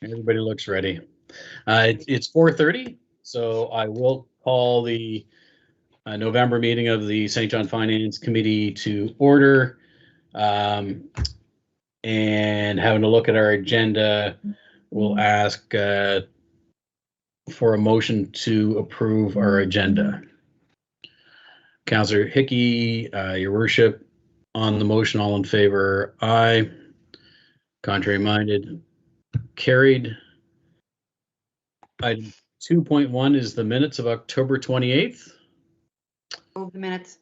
Everybody looks ready. It's 4:30, so I will call the November meeting of the St. John Finance Committee to order. And having a look at our agenda, we'll ask for a motion to approve our agenda. Councillor Hickey, your worship, on the motion, all in favor, aye. Contrary minded, carried. Item 2.1 is the minutes of October 28th. Move the minutes.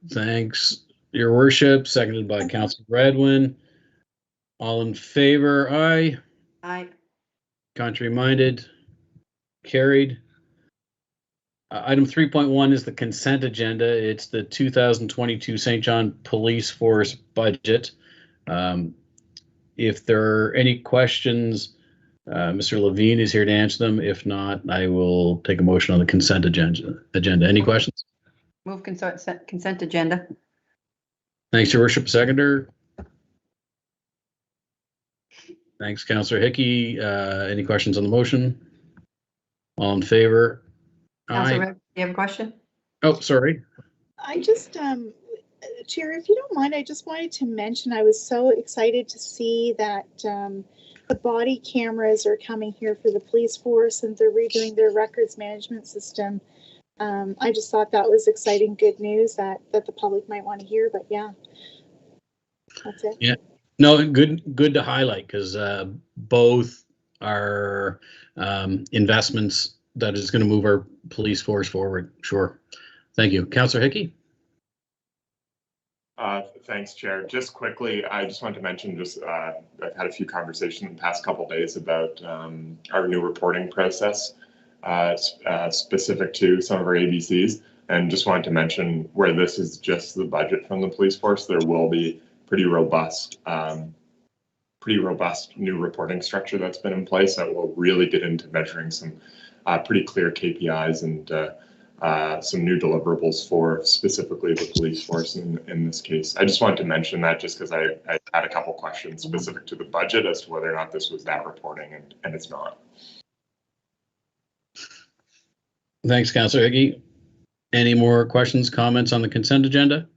Thanks, your worship, seconded by Councillor Bradwin. All in favor, aye. Aye. Contrary minded, carried. Item 3.1 is the consent agenda. It's the 2022 St. John Police Force budget. If there are any questions, Mr. Levine is here to answer them. If not, I will take a motion on the consent agenda. Any questions? Move consent agenda. Thanks, your worship. Seconder. Thanks, Councillor Hickey. Any questions on the motion? All in favor? Councillor, do you have a question? Oh, sorry. I just, Chair, if you don't mind, I just wanted to mention I was so excited to see that the body cameras are coming here for the police force and they're redoing their records management system. I just thought that was exciting, good news that the public might want to hear, but yeah, that's it. Yeah, no, good to highlight, because both are investments that is going to move our police force forward. Sure. Thank you. Councillor Hickey. Thanks, Chair. Just quickly, I just want to mention, I've had a few conversations in the past couple of days about our new reporting process specific to some of our ABCs, and just wanted to mention where this is just the budget from the police force, there will be pretty robust new reporting structure that's been in place that will really get into measuring some pretty clear KPIs and some new deliverables for specifically the police force in this case. I just wanted to mention that just because I had a couple questions specific to the budget as to whether or not this was that reporting, and it's not. Thanks, Councillor Hickey. Any more questions, comments on the consent agenda?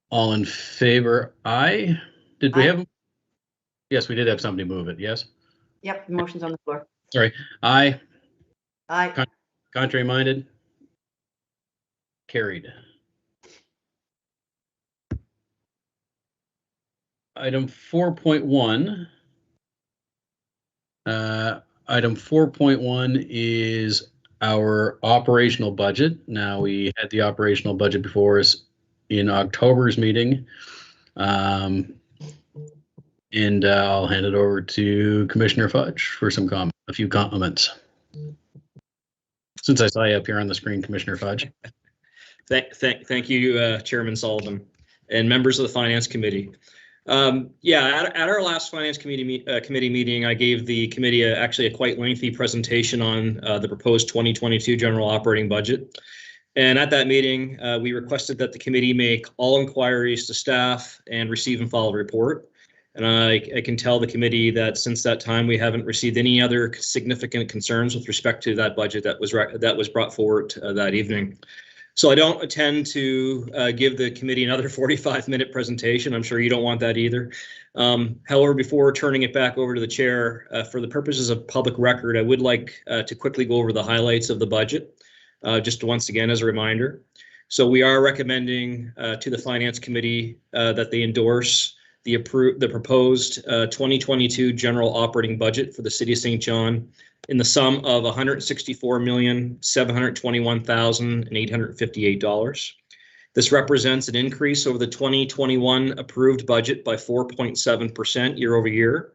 All in favor, aye. Did we have? Yes, we did have somebody move it, yes? Yep, the motion's on the floor. Sorry, aye. Aye. Contrary minded? Carried. Item 4.1. Item 4.1 is our operational budget. Now, we had the operational budget before us in October's meeting. And I'll hand it over to Commissioner Fudge for a few comments. Since I saw you up here on the screen, Commissioner Fudge. Thank you, Chairman Sullivan and members of the Finance Committee. At our last Finance Committee meeting, I gave the committee actually a quite lengthy presentation on the proposed 2022 general operating budget. And at that meeting, we requested that the committee make all inquiries to staff and receive and file a report. And I can tell the committee that since that time, we haven't received any other significant concerns with respect to that budget that was brought forward that evening. So I don't intend to give the committee another 45-minute presentation. I'm sure you don't want that either. However, before turning it back over to the chair, for the purposes of public record, I would like to quickly go over the highlights of the budget, just once again as a reminder. So we are recommending to the Finance Committee that they endorse the proposed 2022 general operating budget for the City of St. John in the sum of $164,721,858. This represents an increase over the 2021 approved budget by 4.7% year over year.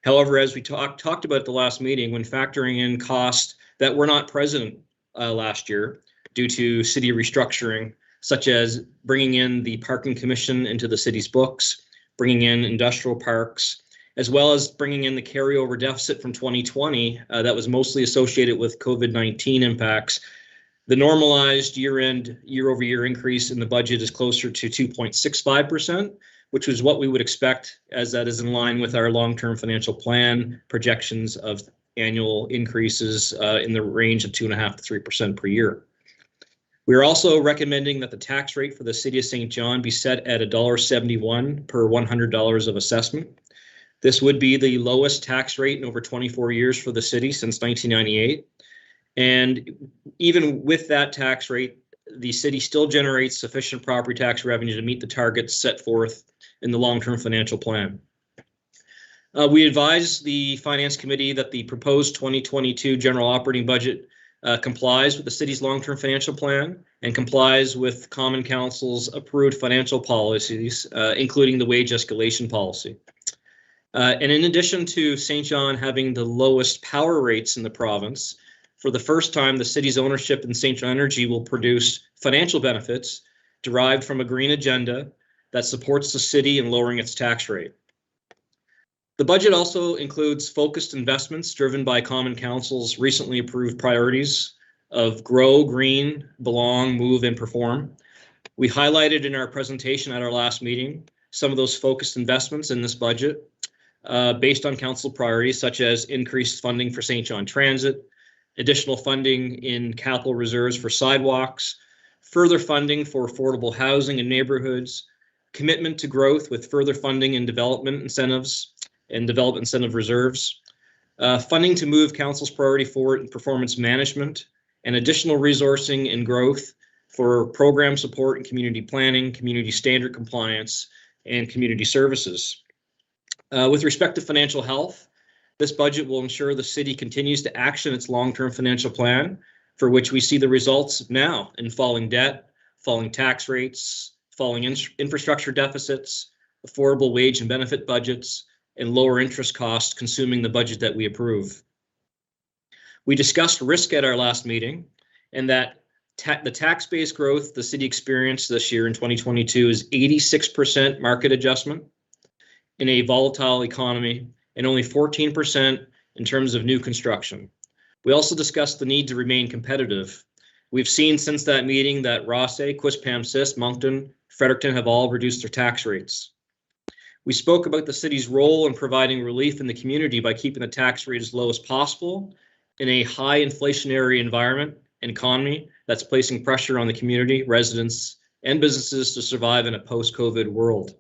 However, as we talked about at the last meeting, when factoring in costs that were not present last year due to city restructuring, such as bringing in the parking commission into the city's books, bringing in industrial parks, as well as bringing in the carryover deficit from 2020 that was mostly associated with COVID-19 impacts. The normalized year-over-year increase in the budget is closer to 2.65%, which is what we would expect, as that is in line with our long-term financial plan projections of annual increases in the range of 2.5% to 3% per year. We are also recommending that the tax rate for the City of St. John be set at $1.71 per $100 of assessment. This would be the lowest tax rate in over 24 years for the city since 1998. And even with that tax rate, the city still generates sufficient property tax revenue to meet the targets set forth in the long-term financial plan. We advise the Finance Committee that the proposed 2022 general operating budget complies with the city's long-term financial plan and complies with Common Council's approved financial policies, including the wage escalation policy. And in addition to St. John having the lowest power rates in the province, for the first time, the city's ownership in St. John Energy will produce financial benefits derived from a green agenda that supports the city in lowering its tax rate. The budget also includes focused investments driven by Common Council's recently approved priorities of grow, green, belong, move, and perform. We highlighted in our presentation at our last meeting some of those focused investments in this budget based on council priorities, such as increased funding for St. John Transit, additional funding in capital reserves for sidewalks, further funding for affordable housing in neighborhoods, commitment to growth with further funding in development incentives and development incentive reserves, funding to move council's priority forward in performance management, and additional resourcing and growth for program support and community planning, community standard compliance, and community services. With respect to financial health, this budget will ensure the city continues to action its long-term financial plan, for which we see the results now in falling debt, falling tax rates, falling infrastructure deficits, affordable wage and benefit budgets, and lower interest costs consuming the budget that we approve. We discussed risk at our last meeting, and that the tax-based growth the city experienced this year in 2022 is 86% market adjustment in a volatile economy, and only 14% in terms of new construction. We also discussed the need to remain competitive. We've seen since that meeting that Rossay, Quispamsis, Moncton, Fredericton have all reduced their tax rates. We spoke about the city's role in providing relief in the community by keeping the tax rate as low as possible in a high inflationary environment and economy that's placing pressure on the community, residents, and businesses to survive in a post-COVID world.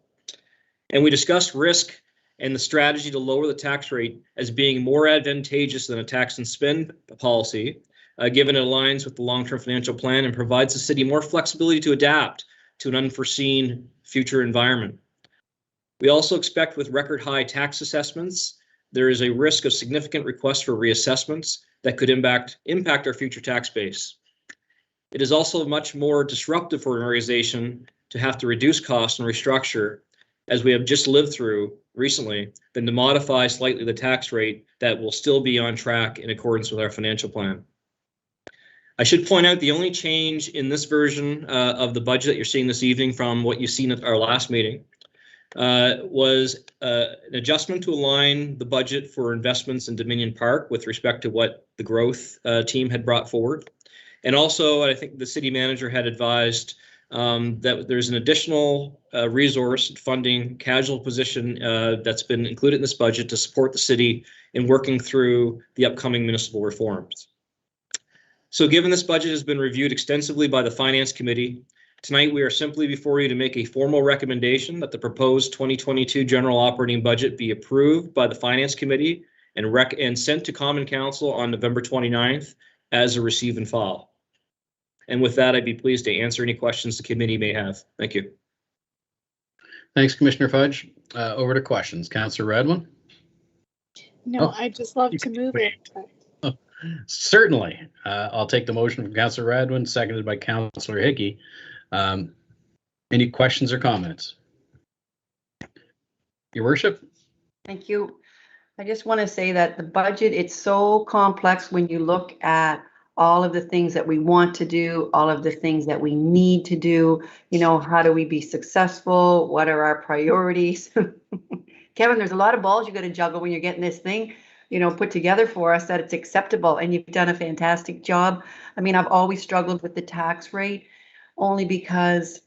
And we discussed risk and the strategy to lower the tax rate as being more advantageous than a tax and spend policy, given it aligns with the long-term financial plan and provides the city more flexibility to adapt to an unforeseen future environment. We also expect with record high tax assessments, there is a risk of significant requests for reassessments that could impact our future tax base. It is also much more disruptive for an organization to have to reduce costs and restructure, as we have just lived through recently, than to modify slightly the tax rate that will still be on track in accordance with our financial plan. I should point out the only change in this version of the budget that you're seeing this evening from what you've seen at our last meeting was an adjustment to align the budget for investments in Dominion Park with respect to what the growth team had brought forward. And also, I think the city manager had advised that there's an additional resource funding casual position that's been included in this budget to support the city in working through the upcoming municipal reforms. So given this budget has been reviewed extensively by the Finance Committee, tonight we are simply before you to make a formal recommendation that the proposed 2022 general operating budget be approved by the Finance Committee and sent to Common Council on November 29th as a receive and file. And with that, I'd be pleased to answer any questions the committee may have. Thank you. Thanks, Commissioner Fudge. Over to questions. Councillor Radwin? No, I'd just love to move it. Certainly. I'll take the motion from Councillor Radwin, seconded by Councillor Hickey. Any questions or comments? Your Worship? Thank you. I just want to say that the budget, it's so complex when you look at all of the things that we want to do, all of the things that we need to do. You know, how do we be successful? What are our priorities? Kevin, there's a lot of balls you got to juggle when you're getting this thing. put together for us that it's acceptable, and you've done a fantastic job. I mean, I've always struggled with the tax rate only because,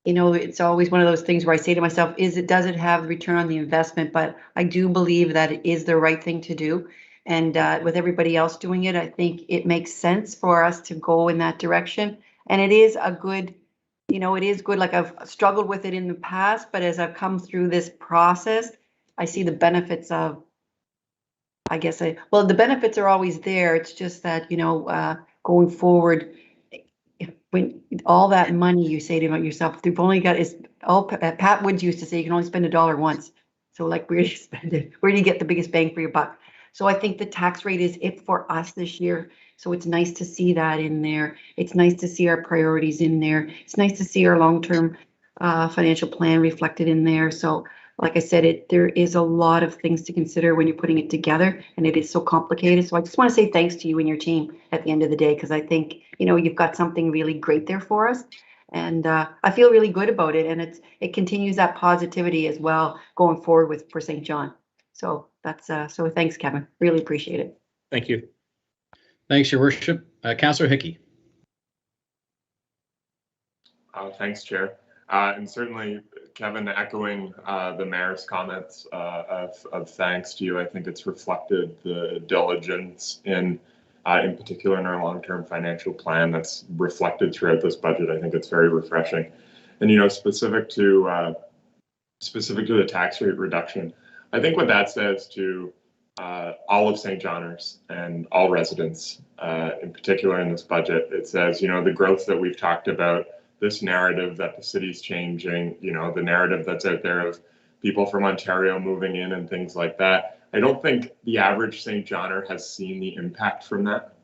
it's always one of those things where I say to myself, does it have the return on the investment? But I do believe that it is the right thing to do. And with everybody else doing it, I think it makes sense for us to go in that direction. And it is a good, it is good. Like, I've struggled with it in the past, but as I've come through this process, I see the benefits of, the benefits are always there. It's just that, going forward, when all that money you say to yourself, you've only got Pat Woods used to say, you can only spend $1 once. So, like, where do you spend it? Where do you get the biggest bang for your buck? So I think the tax rate is it for us this year. So it's nice to see that in there. It's nice to see our priorities in there. It's nice to see our long-term financial plan reflected in there. So, like I said, there is a lot of things to consider when you're putting it together, and it is so complicated. So I just want to say thanks to you and your team at the end of the day, because I think, you've got something really great there for us. And I feel really good about it. And it continues that positivity as well going forward for St. John. So that's so thanks, Kevin. Really appreciate it. Thank you. Thanks, Your Worship. Councillor Hickey. Thanks, Chair. And certainly, Kevin, echoing the mayor's comments of thanks to you. I think it's reflected the diligence in particular in our long-term financial plan that's reflected throughout this budget. I think it's very refreshing. And, specific to the tax rate reduction, I think what that says to all of St. Johners and all residents, in particular in this budget, it says, the growth that we've talked about, this narrative that the city's changing, the narrative that's out there of people from Ontario moving in and things like that. I don't think the average St. Johnner has seen the impact from that.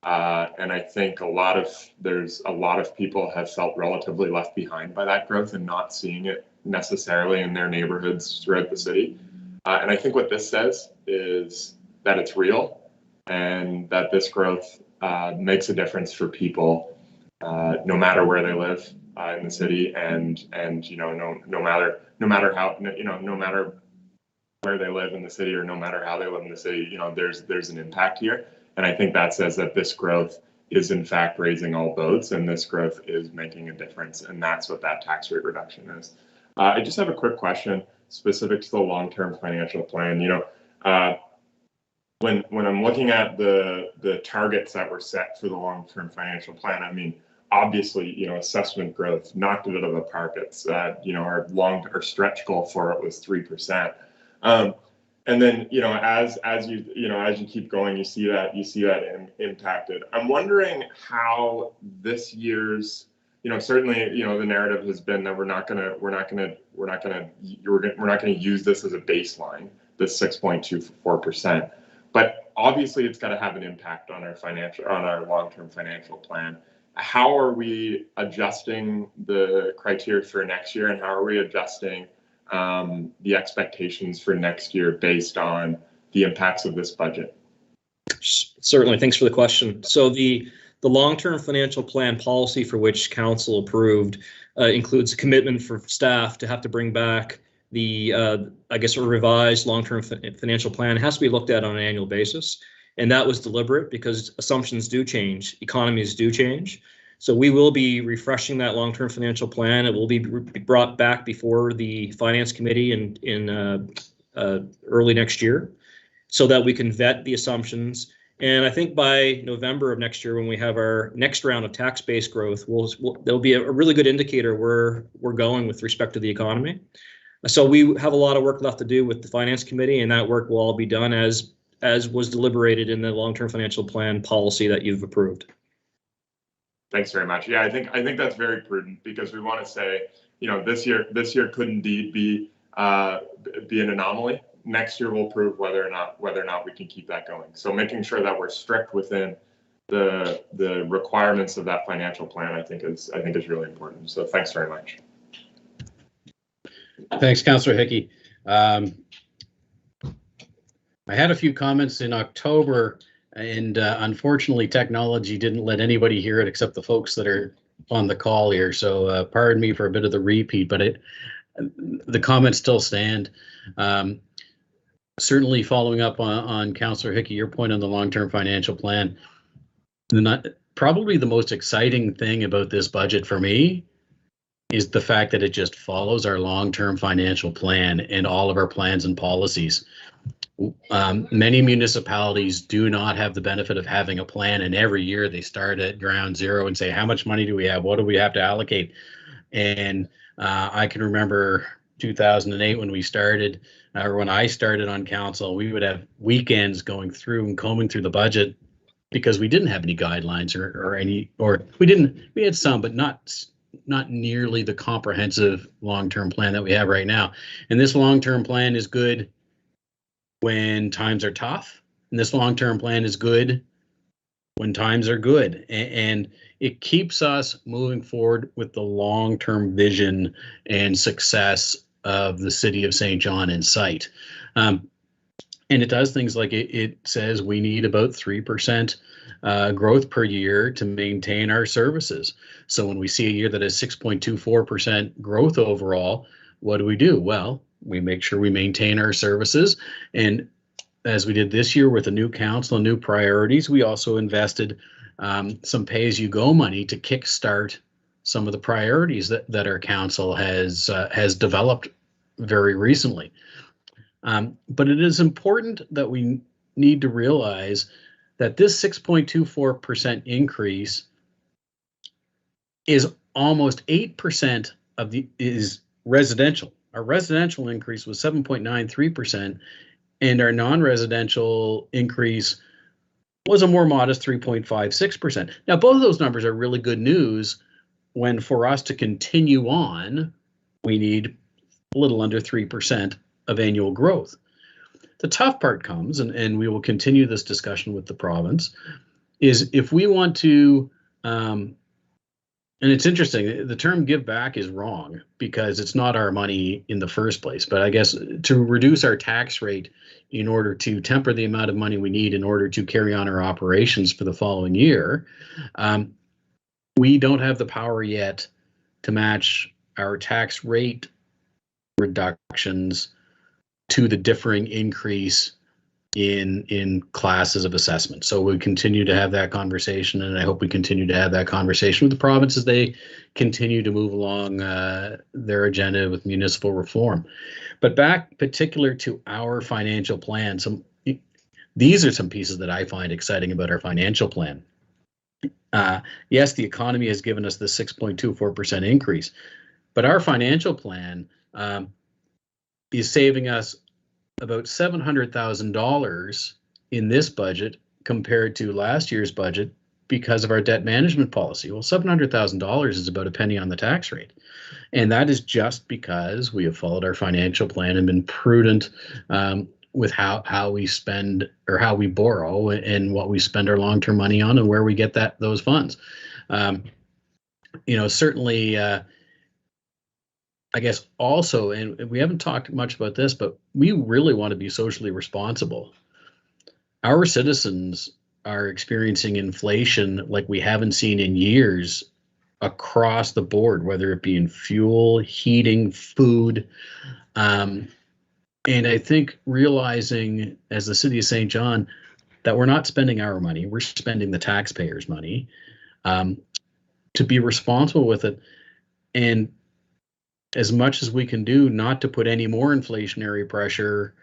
And I think there's a lot of people have felt relatively left behind by that growth and not seeing it necessarily in their neighborhoods throughout the city. And I think what this says is that it's real and that this growth makes a difference for people no matter where they live in the city, and no matter where they live in the city or no matter how they live in the city, there's an impact here. And I think that says that this growth is in fact raising all boats, and this growth is making a difference, and that's what that tax rate reduction is. I just have a quick question specific to the long-term financial plan. When I'm looking at the targets that were set for the long-term financial plan, I mean, obviously, assessment growth knocked it out of the park. It's our stretch goal for it was 3%. And then, as you keep going, you see that impacted. I'm wondering how this year's, certainly, the narrative has been that we're not going to use this as a baseline, this 6.24%. But obviously, it's got to have an impact on our long-term financial plan. How are we adjusting the criteria for next year, and how are we adjusting the expectations for next year based on the impacts of this budget? Certainly, thanks for the question. So the long-term financial plan policy for which council approved includes a commitment for staff to have to bring back the, a revised long-term financial plan. It has to be looked at on an annual basis. And that was deliberate because assumptions do change, economies do change. So we will be refreshing that long-term financial plan. It will be brought back before the Finance Committee in early next year so that we can vet the assumptions. And I think by November of next year, when we have our next round of tax-based growth, there'll be a really good indicator where we're going with respect to the economy. So we have a lot of work left to do with the Finance Committee, and that work will all be done as was deliberated in the long-term financial plan policy that you've approved. Thanks very much. Yeah, I think that's very prudent, because we want to say, this year could indeed be an anomaly. Next year will prove whether or not we can keep that going. So making sure that we're strict within the requirements of that financial plan, I think is really important. So thanks very much. Thanks, Councillor Hickey. I had a few comments in October, and unfortunately technology didn't let anybody hear it except the folks that are on the call here. So pardon me for a bit of the repeat, but the comments still stand. certainly following up on Councillor Hickey, your point on the long-term financial plan, probably the most exciting thing about this budget for me is the fact that it just follows our long-term financial plan and all of our plans and policies. Many municipalities do not have the benefit of having a plan, and every year they start at ground zero and say, how much money do we have? What do we have to allocate? And I can remember 2008 when we started, or when I started on council, we would have weekends going through and combing through the budget because we didn't have any guidelines we had some, but not nearly the comprehensive long-term plan that we have right now. And this long-term plan is good when times are tough, and this long-term plan is good when times are good, and it keeps us moving forward with the long-term vision and success of the city of St. John in sight. And it does things like it says we need about 3% growth per year to maintain our services. So when we see a year that has 6.24% growth overall, what do? Well, we make sure we maintain our services. And as we did this year with a new council and new priorities, we also invested some pay-as-you-go money to kickstart some of the priorities that our council has developed very recently. But it is important that we need to realize that this 6.24% increase is almost 8% is residential. Our residential increase was 7.93%, and our non-residential increase was a more modest 3.56%. Now, both of those numbers are really good news when, for us to continue on, we need a little under 3% of annual growth. The tough part comes, and we will continue this discussion with the province, is if we want to, and it's interesting, the term give back is wrong because it's not our money in the first place, but I guess to reduce our tax rate in order to temper the amount of money we need in order to carry on our operations for the following year, we don't have the power yet to match our tax rate reductions to the differing increase in classes of assessment. So we continue to have that conversation, and I hope we continue to have that conversation with the province as they continue to move along their agenda with municipal reform. But back particular to our financial plan, these are some pieces that I find exciting about our financial plan. Yes, the economy has given us the 6.24% increase, but our financial plan is saving us about $700,000 in this budget compared to last year's budget because of our debt management policy. Well, $700,000 is about a penny on the tax rate. And that is just because we have followed our financial plan and been prudent with how we spend or how we borrow and what we spend our long-term money on and where we get those funds. Certainly, I guess also, and we haven't talked much about this, but we really want to be socially responsible. Our citizens are experiencing inflation like we haven't seen in years across the board, whether it be in fuel, heating, food. And I think realizing as the city of St. John that we're not spending our money, we're spending the taxpayers' money, to be responsible with it. And as much as we can do not to put any more inflationary pressure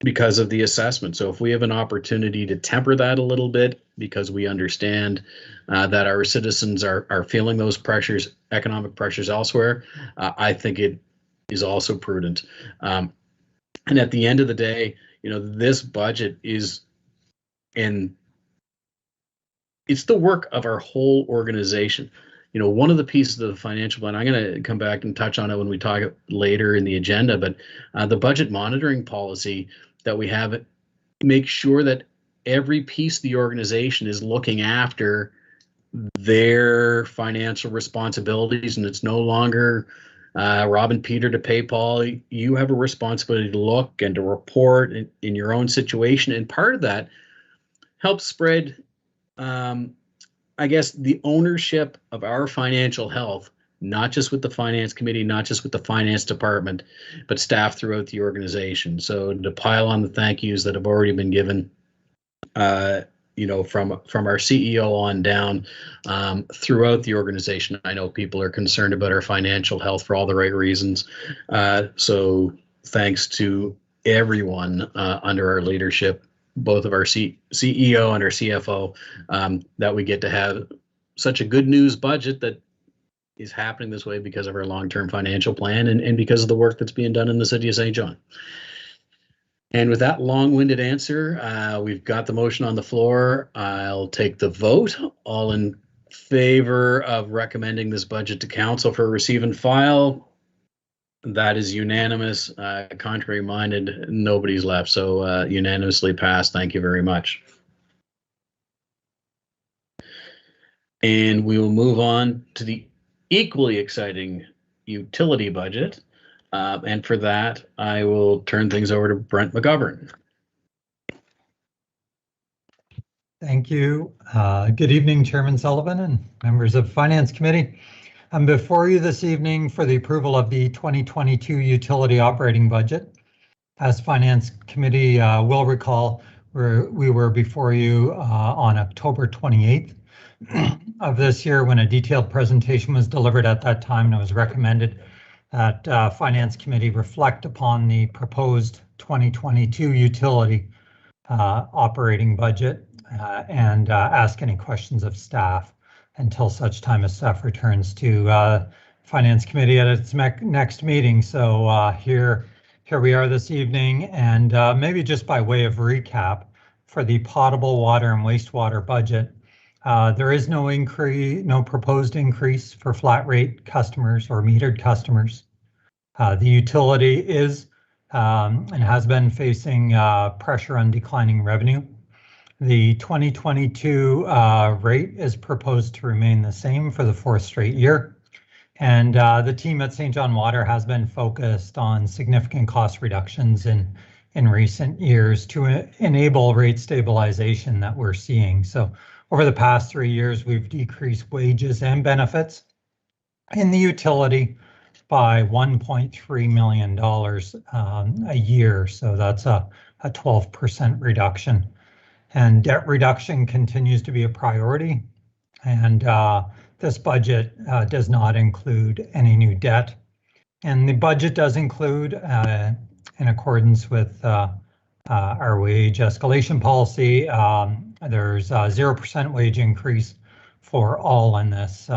because of the assessment. So if we have an opportunity to temper that a little bit because we understand that our citizens are feeling those pressures, economic pressures elsewhere, I think it is also prudent. And at the end of the day, this budget is, and it's the work of our whole organization. One of the pieces of the financial plan, I'm going to come back and touch on it when we talk later in the agenda, but the budget monitoring policy that we have makes sure that every piece of the organization is looking after their financial responsibilities, and it's no longer robbing Peter to pay Paul. You have a responsibility to look and to report in your own situation, and part of that helps spread I guess the ownership of our financial health not just with the finance committee, not just with the finance department, but staff throughout the organization. So to pile on the thank yous that have already been given, from our CEO on down, throughout the organization. I know people are concerned about our financial health for all the right reasons. So thanks to everyone under our leadership, both of our CEO and our CFO, that we get to have such a good news budget that is happening this way because of our long-term financial plan and because of the work that's being done in the city of St. John. And with that long-winded answer, we've got the motion on the floor. I'll take the vote. All in favor of recommending this budget to council for receive and file? That is unanimous. Contrary minded, nobody's left. So unanimously passed. Thank you very much. And we will move on to the equally exciting utility budget. And for that, I will turn things over to Brent McGovern. Thank you. Good evening, Chairman Sullivan and members of Finance Committee. I'm before you this evening for the approval of the 2022 utility operating budget. As Finance Committee will recall, we were before you on October 28th of this year when a detailed presentation was delivered at that time, and it was recommended that Finance Committee reflect upon the proposed 2022 utility operating budget and ask any questions of staff until such time as staff returns to Finance Committee at its next meeting. So here we are this evening, and maybe just by way of recap, for the potable water and wastewater budget, there is no proposed increase for flat rate customers or metered customers. The utility is and has been facing pressure on declining revenue. The 2022 rate is proposed to remain the same for the 4th straight year. And the team at St. John Water has been focused on significant cost reductions in recent years to enable rate stabilization that we're seeing. So over the past 3 years, we've decreased wages and benefits in the utility by $1.3 million a year. So that's a 12% reduction. And debt reduction continues to be a priority. And this budget does not include any new debt. And the budget does include, in accordance with our wage escalation policy, there's a 0% wage increase for all in this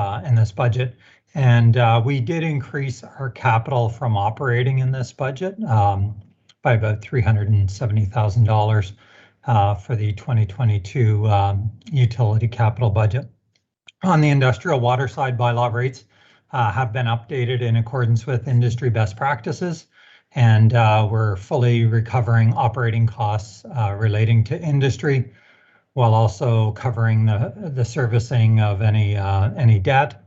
budget. And we did increase our capital from operating in this budget by about $370,000 for the 2022 utility capital budget. On the industrial water side, bylaw rates have been updated in accordance with industry best practices, and we're fully recovering operating costs relating to industry, while also covering the servicing of any debt,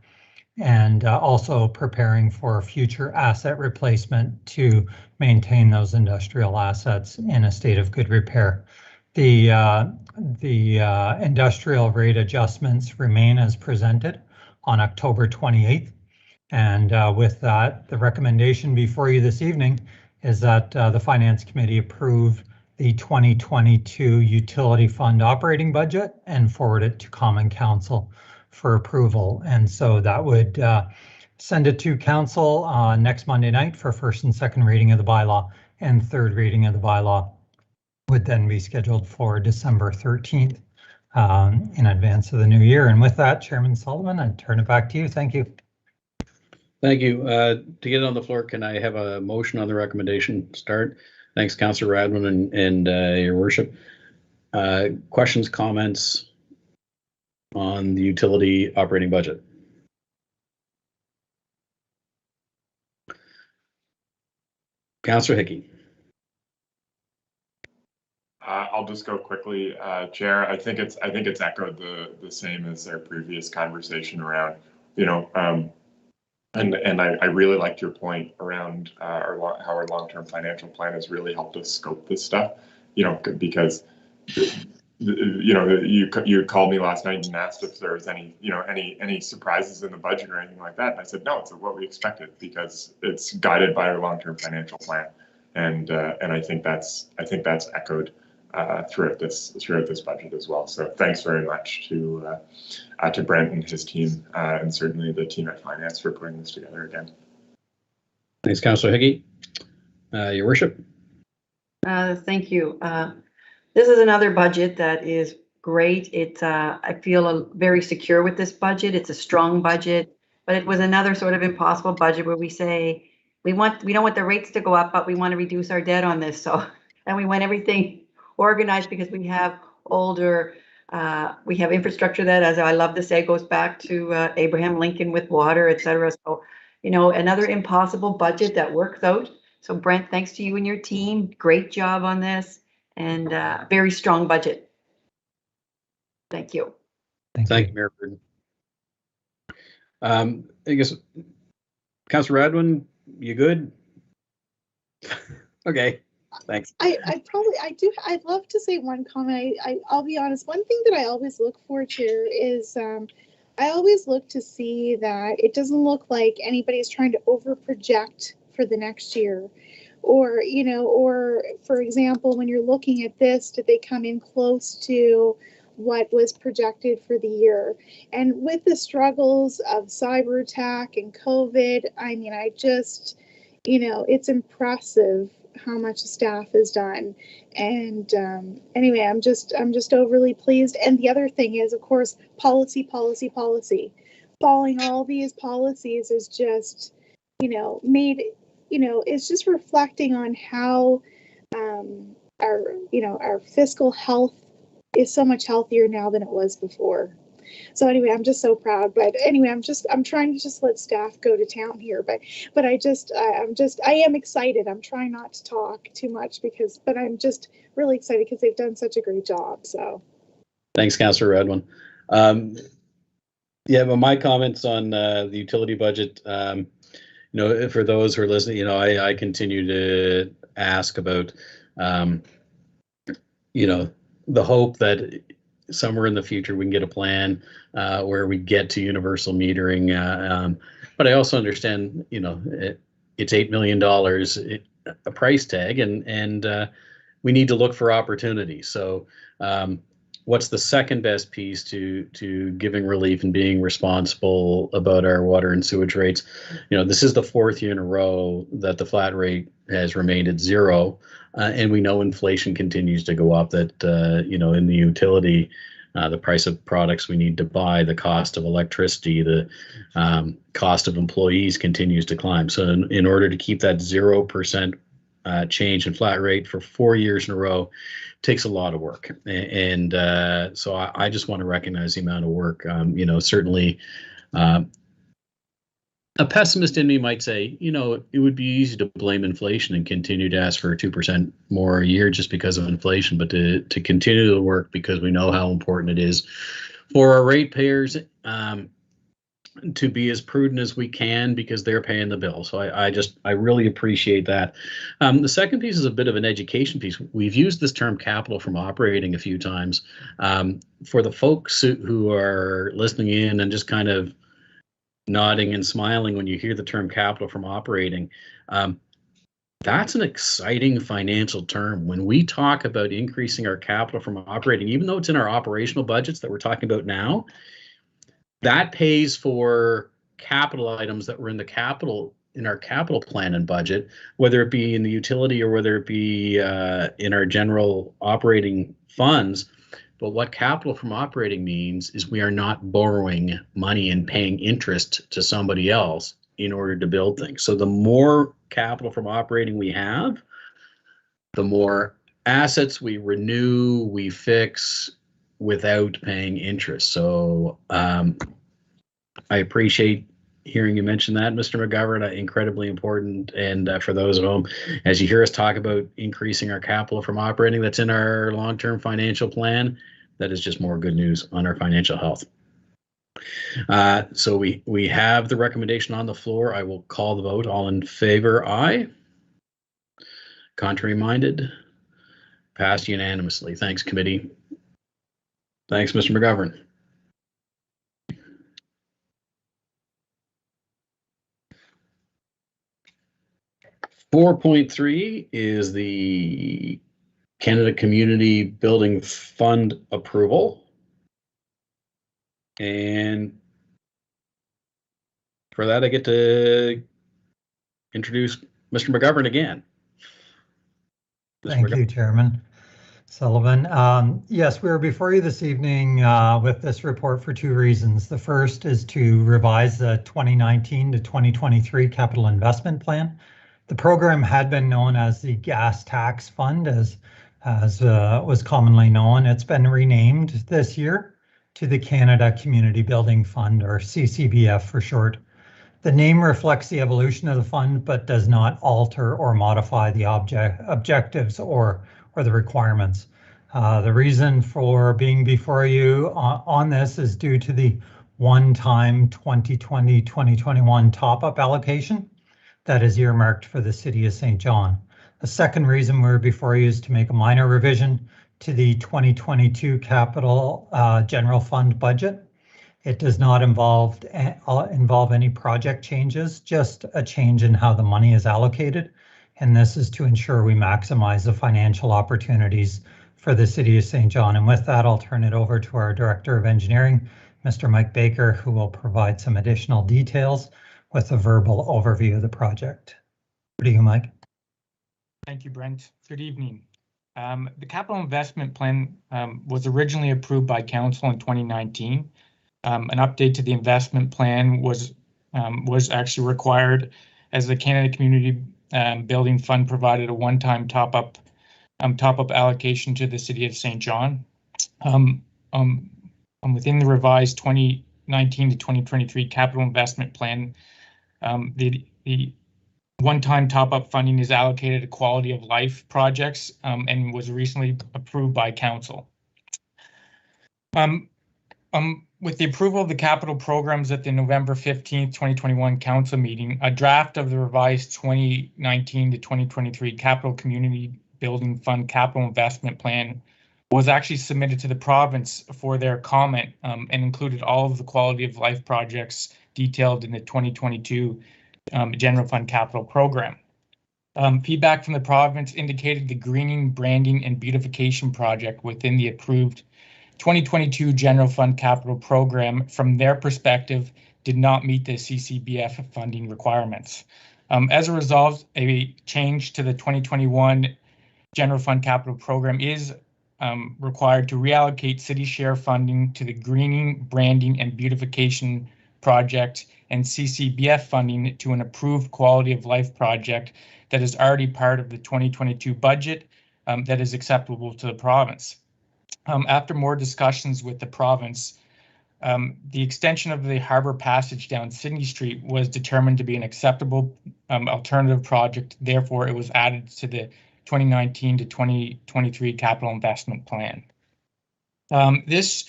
and also preparing for future asset replacement to maintain those industrial assets in a state of good repair. The industrial rate adjustments remain as presented on October 28th. And with that, the recommendation before you this evening is that the Finance Committee approve the 2022 utility fund operating budget and forward it to Common Council for approval. And so that would send it to Council next Monday night for first and second reading of the bylaw, and third reading of the bylaw would then be scheduled for December 13th in advance of the new year. And with that, Chairman Sullivan, I turn it back to you. Thank you. Thank you. To get it on the floor, can I have a motion on the recommendation start? Thanks, Councillor Radwin and Your Worship. Questions, comments on the utility operating budget? Councillor Hickey. I'll just go quickly, Chair. I think it's echoed the same as our previous conversation around, and I really liked your point around how our long-term financial plan has really helped us scope this stuff, because you called me last night and asked if there was any surprises in the budget or anything like that. And I said, no, it's what we expected because it's guided by our long-term financial plan. And I think that's echoed throughout this budget as well. So thanks very much to Brent and his team, and certainly the team at Finance for putting this together again. Thanks, Councillor Hickey. Your Worship. Thank you. This is another budget that is great. I feel very secure with this budget. It's a strong budget, but it was another sort of impossible budget where we say we don't want the rates to go up, but we want to reduce our debt on this. So, and we want everything organized because we have we have infrastructure that, as I love to say, goes back to Abraham Lincoln with water, etc. So, another impossible budget that works out. So Brent, thanks to you and your team. Great job on this, and very strong budget. Thank you. Thank you, Mayor Burton. I guess, Councillor Radwin, you good? Okay, thanks. I'd love to say one comment. I'll be honest. One thing that I always look for, Chair, is I always look to see that it doesn't look like anybody's trying to over project for the next year, or for example, when you're looking at this, did they come in close to what was projected for the year? And with the struggles of cyber attack and COVID, I mean, I just, it's impressive how much the staff has done. And anyway, I'm just overly pleased. And the other thing is, of course, policy. Following all these policies is just, made, it's just reflecting on how our fiscal health is so much healthier now than it was before. So anyway, I'm just so proud. But anyway, I'm trying to just let staff go to town here. But I am excited. I'm trying not to talk too much but I'm just really excited because they've done such a great job. So thanks, Councillor Redwin. Yeah, but my comments on the utility budget, for those who are listening, I continue to ask about, the hope that somewhere in the future we can get a plan where we get to universal metering. But I also understand, it's $8 million, a price tag, and we need to look for opportunities. So what's the second best piece to giving relief and being responsible about our water and sewage rates? This is the fourth year in a row that the flat rate has remained at zero. And we know inflation continues to go up, that, in the utility, the price of products we need to buy, the cost of electricity, the cost of employees continues to climb. So in order to keep that 0% change in flat rate for 4 years in a row takes a lot of work. And so I just want to recognize the amount of work. Certainly a pessimist in me might say, it would be easy to blame inflation and continue to ask for 2% more a year just because of inflation, but to continue to work because we know how important it is for our ratepayers to be as prudent as we can because they're paying the bill. So I really appreciate that. The second piece is a bit of an education piece. We've used this term capital from operating a few times. For the folks who are listening in and just kind of nodding and smiling when you hear the term capital from operating, that's an exciting financial term. When we talk about increasing our capital from operating, even though it's in our operational budgets that we're talking about now, that pays for capital items that were in our capital plan and budget, whether it be in the utility or whether it be in our general operating funds. But what capital from operating means is we are not borrowing money and paying interest to somebody else in order to build things. So the more capital from operating we have, the more assets we renew, we fix without paying interest. So I appreciate hearing you mention that, Mr. McGovern. Incredibly important. And for those at home, as you hear us talk about increasing our capital from operating that's in our long-term financial plan, that is just more good news on our financial health. So we have the recommendation on the floor. I will call the vote. All in favor, aye. Contrary minded? Passed unanimously. Thanks, committee. Thanks, Mr. McGovern. .3 is the Canada Community Building Fund approval. And for that, I get to introduce Mr. McGovern again. Thank you, Chairman Sullivan. Yes, we are before you this evening with this report for two reasons. The first is to revise the 2019 to 2023 capital investment plan. The program had been known as the Gas Tax Fund, as was commonly known. It's been renamed this year to the Canada Community Building Fund, or CCBF for short. The name reflects the evolution of the fund, but does not alter or modify the objectives or the requirements. The reason for being before you on this is due to the one-time 2020-2021 top-up allocation that is earmarked for the City of St. John. The second reason we're before you is to make a minor revision to the 2022 capital general fund budget. It does not involve any project changes, just a change in how the money is allocated. And this is to ensure we maximize the financial opportunities for the City of St. John. And with that, I'll turn it over to our Director of Engineering, Mr. Mike Baker, who will provide some additional details with a verbal overview of the project. Over to you, Mike. Thank you, Brent. Good evening. The capital investment plan was originally approved by Council in 2019. An update to the investment plan was actually required as the Canada Community Building Fund provided a one-time top-up allocation to the City of St. John. Within the revised 2019 to 2023 capital investment plan, the one-time top-up funding is allocated to quality of life projects and was recently approved by Council. With the approval of the capital programs at the November 15th, 2021 Council meeting, a draft of the revised 2019 to 2023 Capital Community Building Fund Capital Investment Plan was actually submitted to the province for their comment and included all of the quality of life projects detailed in the 2022 General Fund Capital Program. Feedback from the province indicated the greening, branding, and beautification project within the approved 2022 General Fund Capital Program, from their perspective, did not meet the CCBF funding requirements. As a result, a change to the 2021 General Fund Capital Program is required to reallocate city share funding to the greening, branding, and beautification project and CCBF funding to an approved quality of life project that is already part of the 2022 budget that is acceptable to the province. After more discussions with the province, the extension of the Harbour Passage down Sydney Street was determined to be an acceptable alternative project. Therefore, it was added to the 2019 to 2023 capital investment plan. This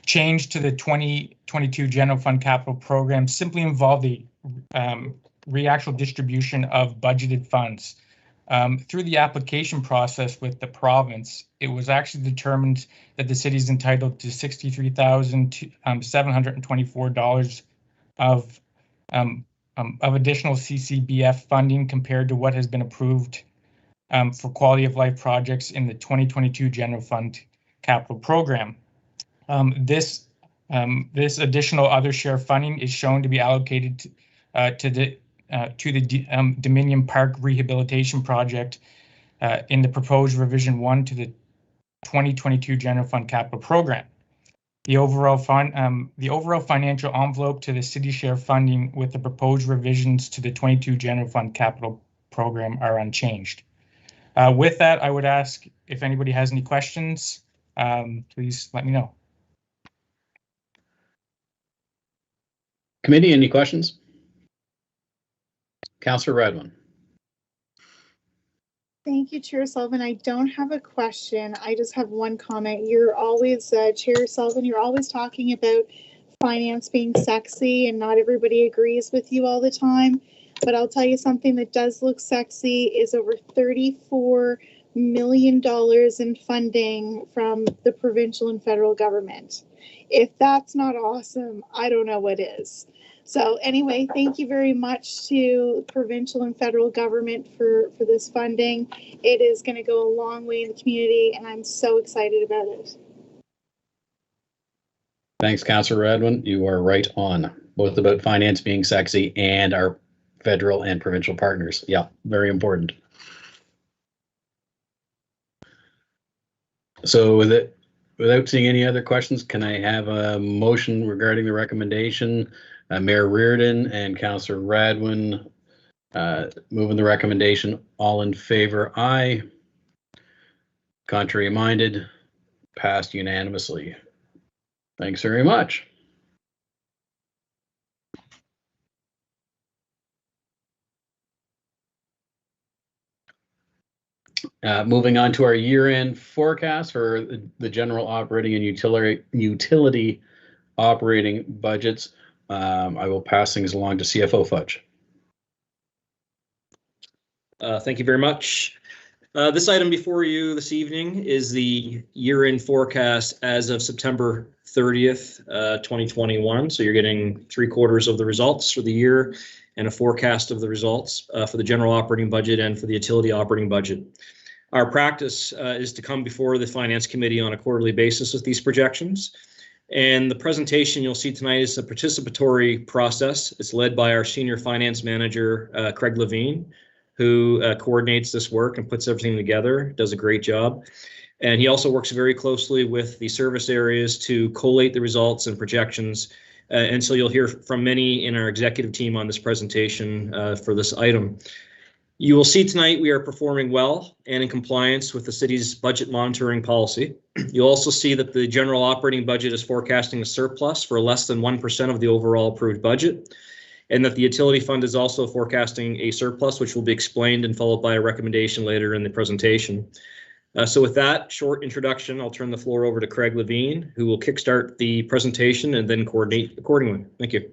change to the 2022 General Fund Capital Program simply involved the actual distribution of budgeted funds. Through the application process with the province, it was actually determined that the city is entitled to $63,724 of additional CCBF funding compared to what has been approved for quality of life projects in the 2022 General Fund Capital Program. This additional other share funding is shown to be allocated to the Dominion Park Rehabilitation Project in the proposed revision 1 to the 2022 General Fund Capital Program. The overall financial envelope to the city share funding with the proposed revisions to the 22 General Fund Capital Program are unchanged. With that, I would ask if anybody has any questions, please let me know. Committee, any questions? Councillor Redwin. Thank you, Chair Sullivan. I don't have a question. I just have one comment. You're always, Chair Sullivan, you're always talking about finance being sexy, and not everybody agrees with you all the time. But I'll tell you something that does look sexy is over $34 million in funding from the provincial and federal government. If that's not awesome, I don't know what is. So anyway, thank you very much to provincial and federal government for this funding. It is going to go a long way in the community, and I'm so excited about it. Thanks, Councillor Radwin. You are right on, both about finance being sexy and our federal and provincial partners. Yeah, very important. So without seeing any other questions, can I have a motion regarding the recommendation? Mayor Reardon and Councillor Radwin moving the recommendation. All in favor, aye. Contrary minded, passed unanimously. Thanks very much. Moving on to our year-end forecast for the general operating and utility operating budgets. I will pass things along to CFO Fudge. Thank you very much. This item before you this evening is the year-end forecast as of September 30th, 2021. So you're getting 3/4 of the results for the year and a forecast of the results for the general operating budget and for the utility operating budget. Our practice is to come before the Finance Committee on a quarterly basis with these projections. And the presentation you'll see tonight is a participatory process. It's led by our Senior Finance Manager, Craig Levine, who coordinates this work and puts everything together, does a great job. And he also works very closely with the service areas to collate the results and projections. And so you'll hear from many in our executive team on this presentation for this item. You will see tonight we are performing well and in compliance with the city's budget monitoring policy. You'll also see that the general operating budget is forecasting a surplus for less than 1% of the overall approved budget, and that the utility fund is also forecasting a surplus, which will be explained and followed by a recommendation later in the presentation. So with that short introduction, I'll turn the floor over to Craig Levine, who will kickstart the presentation and then coordinate accordingly. Thank you.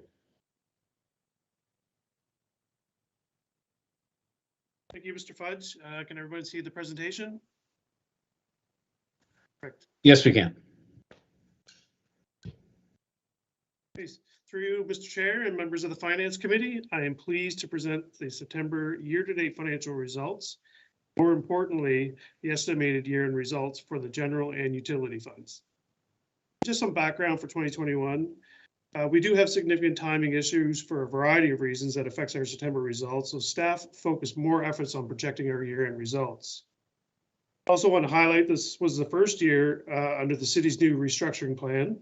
Thank you, Mr. Fudge. Can everybody see the presentation? Correct. Yes, we can. Please. Through you, Mr. Chair and members of the Finance Committee, I am pleased to present the September year-to-date financial results. More importantly, the estimated year-end results for the general and utility funds. Just some background for 2021. We do have significant timing issues for a variety of reasons that affects our September results, so staff focused more efforts on projecting our year-end results. I also want to highlight this was the first year under the city's new restructuring plan.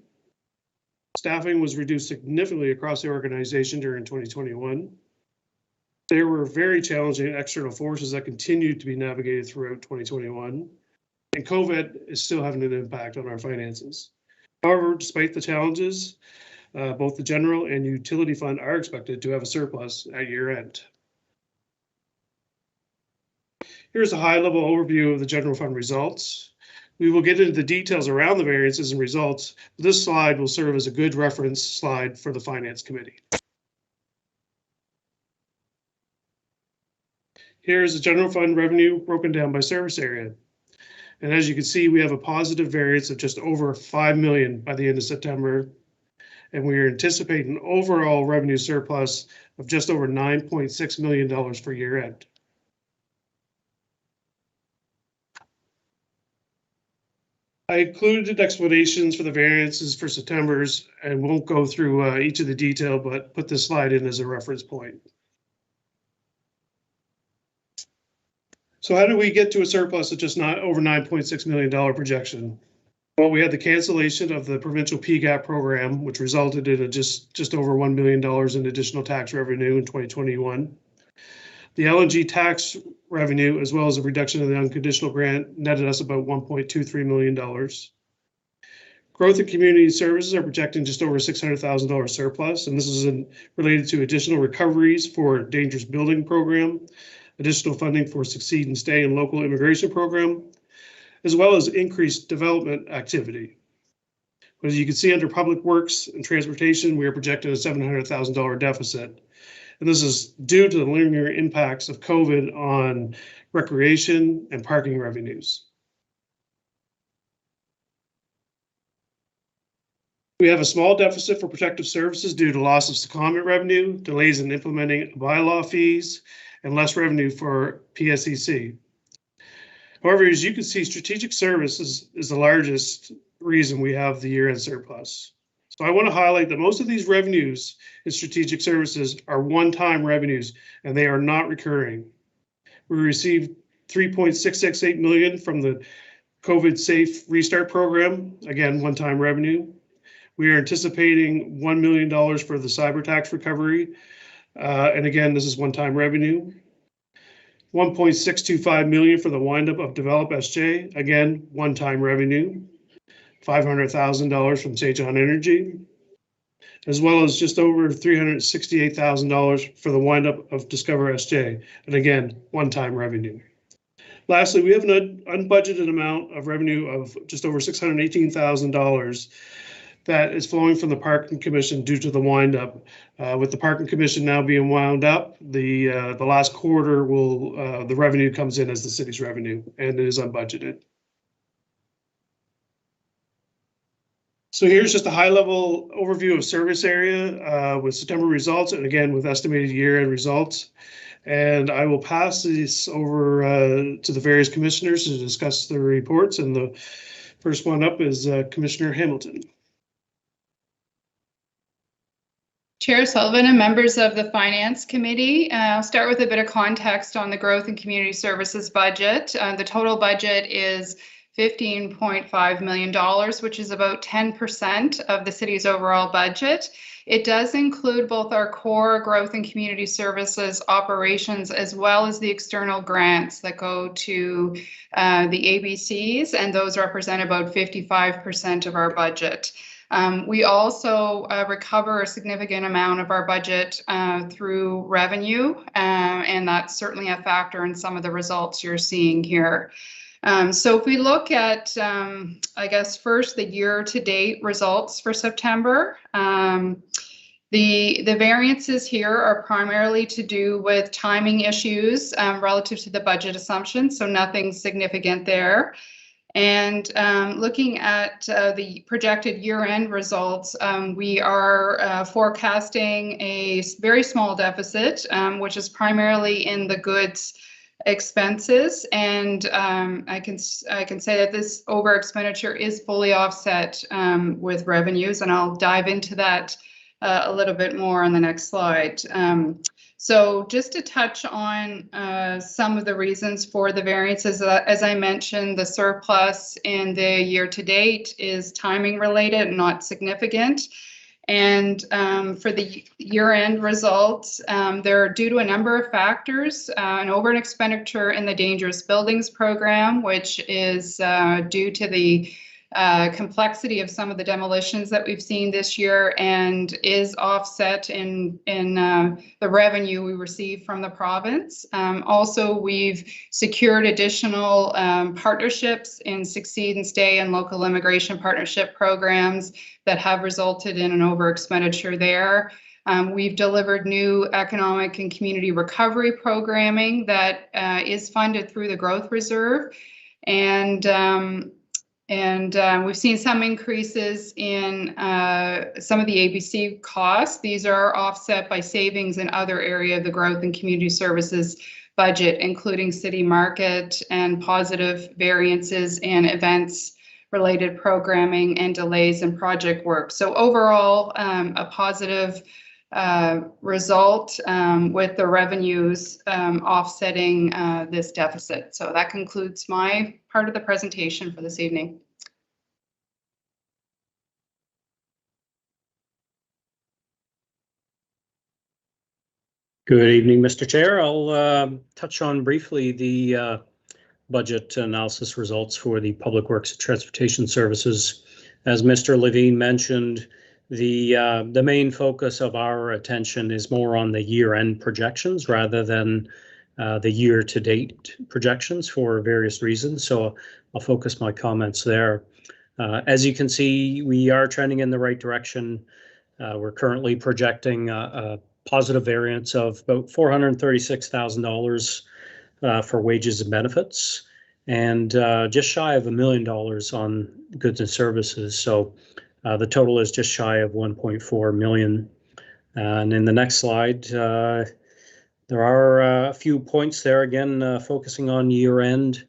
Staffing was reduced significantly across the organization during 2021. There were very challenging external forces that continued to be navigated throughout 2021, and COVID is still having an impact on our finances. However, despite the challenges, both the general and utility fund are expected to have a surplus at year end. Here's a high-level overview of the general fund results. We will get into the details around the variances and results, but this slide will serve as a good reference slide for the Finance Committee. Here's the general fund revenue broken down by service area. And as you can see, we have a positive variance of just over $5 million by the end of September. And we are anticipating an overall revenue surplus of just over $9.6 million for year end. I included explanations for the variances for September's and won't go through each of the detail, but put this slide in as a reference point. So how did we get to a surplus of just not over $9.6 million projection? Well, we had the cancellation of the provincial PGAP program, which resulted in just over $1 million in additional tax revenue in 2021. The LNG tax revenue, as well as a reduction in the unconditional grant, netted us about $1.23 million. Growth in community services are projecting just over $600,000 surplus, and this is related to additional recoveries for dangerous building program, additional funding for Succeed and Stay and local immigration program, as well as increased development activity. As you can see under Public Works and Transportation, we are projecting a $700,000 deficit. And this is due to the lingering impacts of COVID on recreation, and parking revenues. We have a small deficit for protective services due to loss of secondment revenue, delays in implementing bylaw fees, and less revenue for PSEC. However, as you can see, strategic services is the largest reason we have the year-end surplus. So I want to highlight that most of these revenues in strategic services are one-time revenues, and they are not recurring. We received $3.668 million from the COVID Safe Restart Program, again, one-time revenue. We are anticipating $1 million for the cyber tax recovery. And again, this is one-time revenue. $1.625 million for the windup of Develop SJ, again, one-time revenue. $500,000 from St. John Energy, as well as just over $368,000 for the windup of Discover SJ, and again, one-time revenue. Lastly, we have an unbudgeted amount of revenue of just over $618,000 that is flowing from the Parking Commission due to the windup. With the Parking Commission now being wound up, the last quarter will the revenue comes in as the city's revenue, and it is unbudgeted. So here's just a high-level overview of service area with September results, and again with estimated year-end results. And I will pass this over to the various commissioners to discuss the reports. And the first one up is Commissioner Hamilton. Chair Sullivan and members of the Finance Committee, I'll start with a bit of context on the Growth and Community Services budget. The total budget is $15.5 million, which is about 10% of the city's overall budget. It does include both our core growth and community services operations, as well as the external grants that go to the ABCs, and those represent about 55% of our budget. We also recover a significant amount of our budget through revenue, and that's certainly a factor in some of the results you're seeing here. So if we look at, I guess, first the year-to-date results for September, the variances here are primarily to do with timing issues relative to the budget assumptions, so nothing significant there. And looking at the projected year-end results, we are forecasting a very small deficit, which is primarily in the goods expenses, and I can say that this over expenditure is fully offset with revenues, and I'll dive into that a little bit more on the next slide. So just to touch on some of the reasons for the variances, as I mentioned, the surplus in the year to date is timing related and not significant. And for the year-end results, they're due to a number of factors, an over expenditure in the dangerous buildings program, which is due to the complexity of some of the demolitions that we've seen this year, and is offset in the revenue we receive from the province. Also, we've secured additional partnerships in Succeed and Stay and local immigration partnership programs that have resulted in an over expenditure there. We've delivered new economic and community recovery programming that is funded through the growth reserve. And we've seen some increases in some of the ABC costs. These are offset by savings in other areas of the growth and community services budget, including city market and positive variances in events related programming and delays in project work. So overall, a positive result with the revenues offsetting this deficit. So that concludes my part of the presentation for this evening. Good evening, Mr. Chair. I'll touch on briefly the budget analysis results for the Public Works and Transportation Services. As Mr. Levine mentioned, the main focus of our attention is more on the year-end projections rather than the year-to-date projections for various reasons. So I'll focus my comments there. As you can see, we are trending in the right direction. We're currently projecting a positive variance of about $436,000 for wages and benefits, and just shy of $1 million on goods and services. So the total is just shy of 1.4 million. And in the next slide, there are a few points there, again, focusing on year end.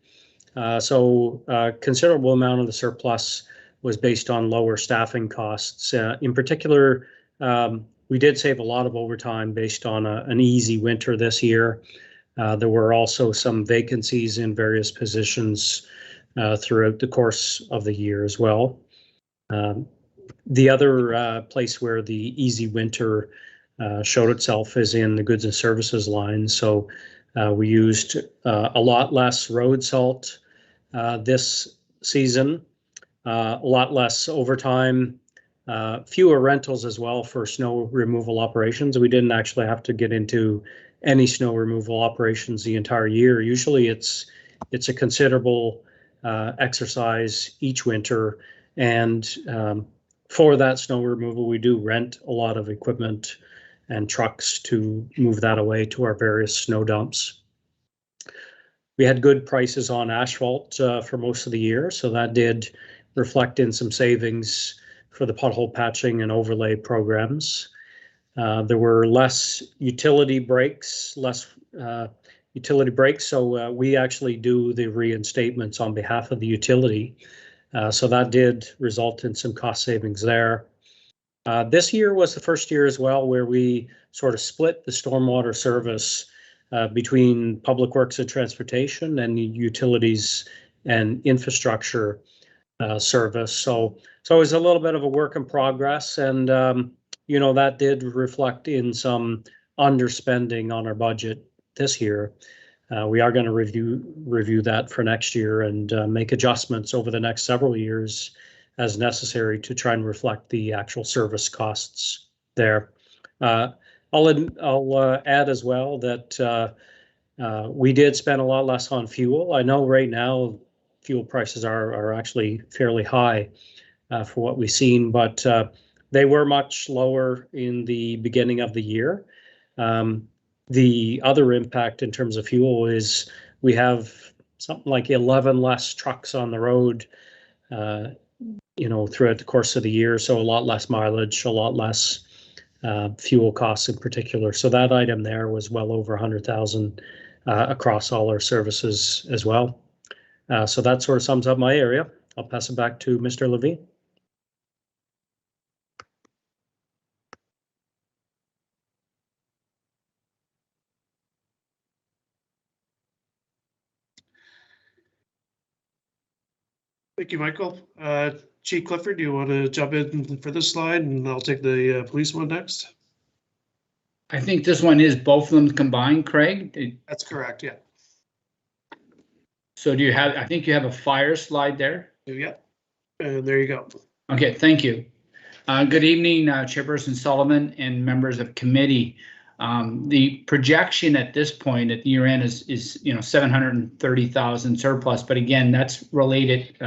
So a considerable amount of the surplus was based on lower staffing costs. In particular, we did save a lot of overtime based on an easy winter this year. There were also some vacancies in various positions throughout the course of the year as well. The other place where the easy winter showed itself is in the goods and services line. So we used a lot less road salt this season, a lot less overtime, fewer rentals as well for snow removal operations. We didn't actually have to get into any snow removal operations the entire year. Usually it's a considerable exercise each winter, and for that snow removal, we do rent a lot of equipment and trucks to move that away to our various snow dumps. We had good prices on asphalt for most of the year, so that did reflect in some savings for the pothole patching and overlay programs. There were less utility breaks, so we actually do the reinstatements on behalf of the utility. So that did result in some cost savings there. This year was the first year as well where we sort of split the stormwater service between public works and transportation and utilities and infrastructure service. So it was a little bit of a work in progress, and that did reflect in some underspending on our budget this year. We are going to review that for next year and make adjustments over the next several years as necessary to try and reflect the actual service costs there. I'll add as well that we did spend a lot less on fuel. I know right now fuel prices are actually fairly high for what we've seen, but they were much lower in the beginning of the year. The other impact in terms of fuel is we have something like 11 less trucks on the road, throughout the course of the year. So a lot less mileage, a lot less fuel costs in particular. So that item there was well over 100,000 across all our services as well. So that sort of sums up my area. I'll pass it back to Mr. Levine. Thank you, Michael. Chief Clifford, do you want to jump in for this slide, and I'll take the police one next? I think this one is both of them combined, Craig. That's correct, yeah. So do you have, I think you have a fire slide there? Yeah, and there you go. Okay, thank you. Good evening, Chairperson Sullivan and members of committee. The projection at this point at year end is 730,000 surplus, but again, that's related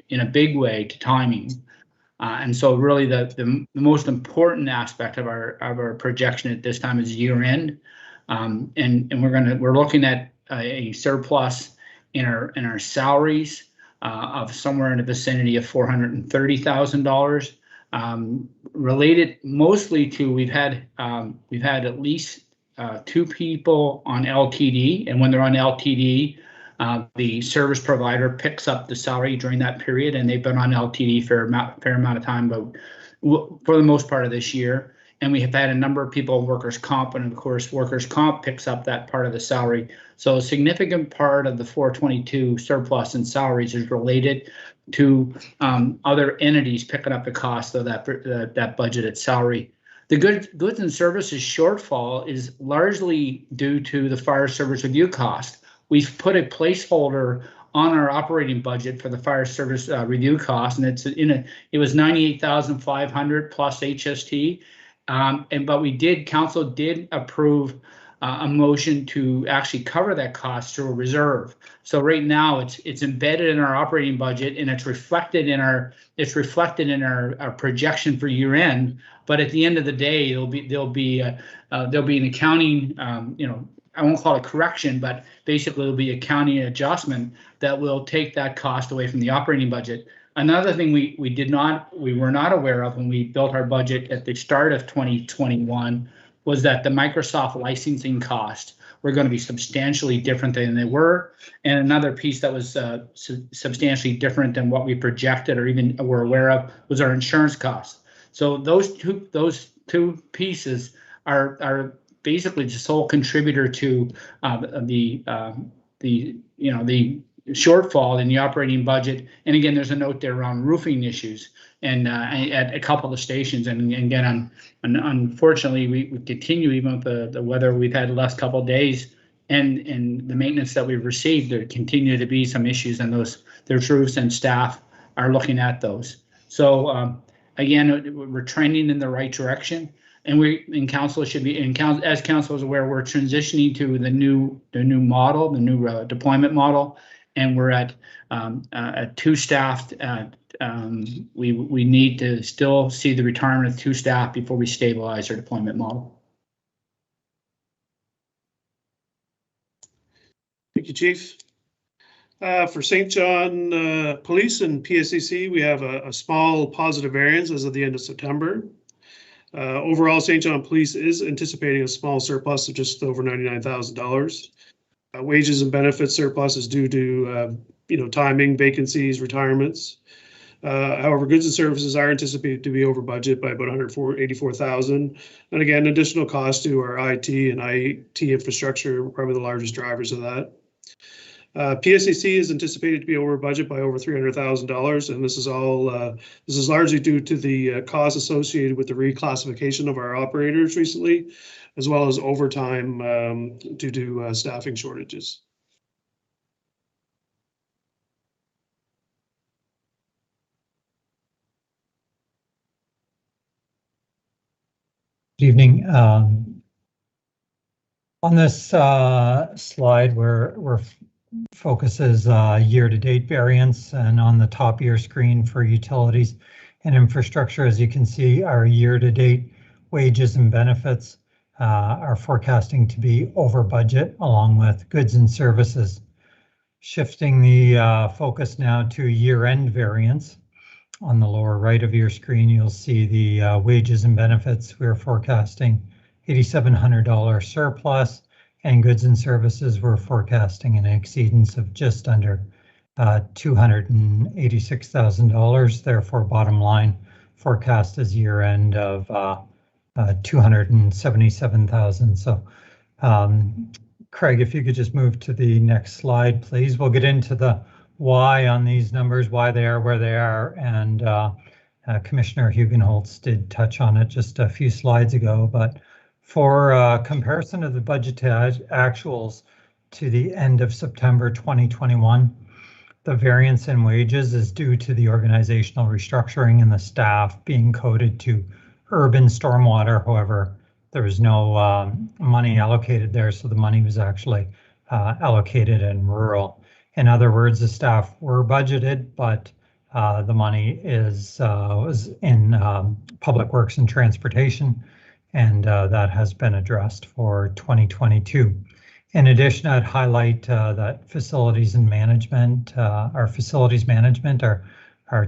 in a big way to timing. And so really the most important aspect of our projection at this time is year end. And we're looking at a surplus in our salaries of somewhere in the vicinity of $430,000. Related mostly to we've had at least 2 people on LTD, and when they're on LTD, the service provider picks up the salary during that period, and they've been on LTD for a fair amount of time, but for the most part of this year. And we have had a number of people on workers' comp, and of course, workers' comp picks up that part of the salary. So a significant part of the 422 surplus in salaries is related to other entities picking up the cost of that budgeted salary. The goods and services shortfall is largely due to the fire service review cost. We've put a placeholder on our operating budget for the fire service review cost, and it was $98,500 plus HST. But council did approve a motion to actually cover that cost through a reserve. So right now it's embedded in our operating budget, and it's reflected in our projection for year end. But at the end of the day, there'll be an accounting I won't call it correction, but basically it'll be a county adjustment that will take that cost away from the operating budget. Another thing we were not aware of when we built our budget at the start of 2021 was that the Microsoft licensing cost were going to be substantially different than they were. And another piece that was substantially different than what we projected or even were aware of was our insurance costs. So those two pieces are basically the sole contributor to the shortfall in the operating budget. And again, there's a note there around roofing issues and at a couple of stations. And again, unfortunately, we continue even with the weather we've had the last couple of days and the maintenance that we've received. There continue to be some issues, and there's roofs, and staff are looking at those. So again, we're trending in the right direction. And as council is aware, we're transitioning to the new model, the new deployment model, and we're at 2 staff. We need to still see the retirement of 2 staff before we stabilize our deployment model. Thank you, Chief. For St. John Police and PSCC, we have a small positive variance as of the end of September. Overall, St. John Police is anticipating a small surplus of just over $99,000. Wages and benefits surplus is due to timing, vacancies, retirements. However, goods and services are anticipated to be over budget by about $184,000. And again, additional costs to our IT and IT infrastructure are probably the largest drivers of that. PSCC is anticipated to be over budget by over $300,000, and this is largely due to the costs associated with the reclassification of our operators recently, as well as overtime due to staffing shortages. Good evening. On this slide, we're focuses year-to-date variance, and on the top of your screen for utilities and infrastructure, as you can see, our year-to-date wages and benefits are forecasting to be over budget, along with goods and services. Shifting the focus now to year-end variance. On the lower right of your screen, you'll see the wages and benefits. We're forecasting $8,700 surplus, and goods and services we're forecasting an exceedance of just under $286,000. Therefore, bottom line forecast is year end of $277,000. So, Craig, if you could just move to the next slide, please. We'll get into the why on these numbers, why they are where they are, and Commissioner Hugenholtz did touch on it just a few slides ago, but for comparison of the budget actuals to the end of September 2021, the variance in wages is due to the organizational restructuring and the staff being coded to urban stormwater. However, there was no money allocated there, so the money was actually allocated in rural. In other words, the staff were budgeted, but the money was in public works and transportation, and that has been addressed for 2022. In addition, I'd highlight that facilities and management, our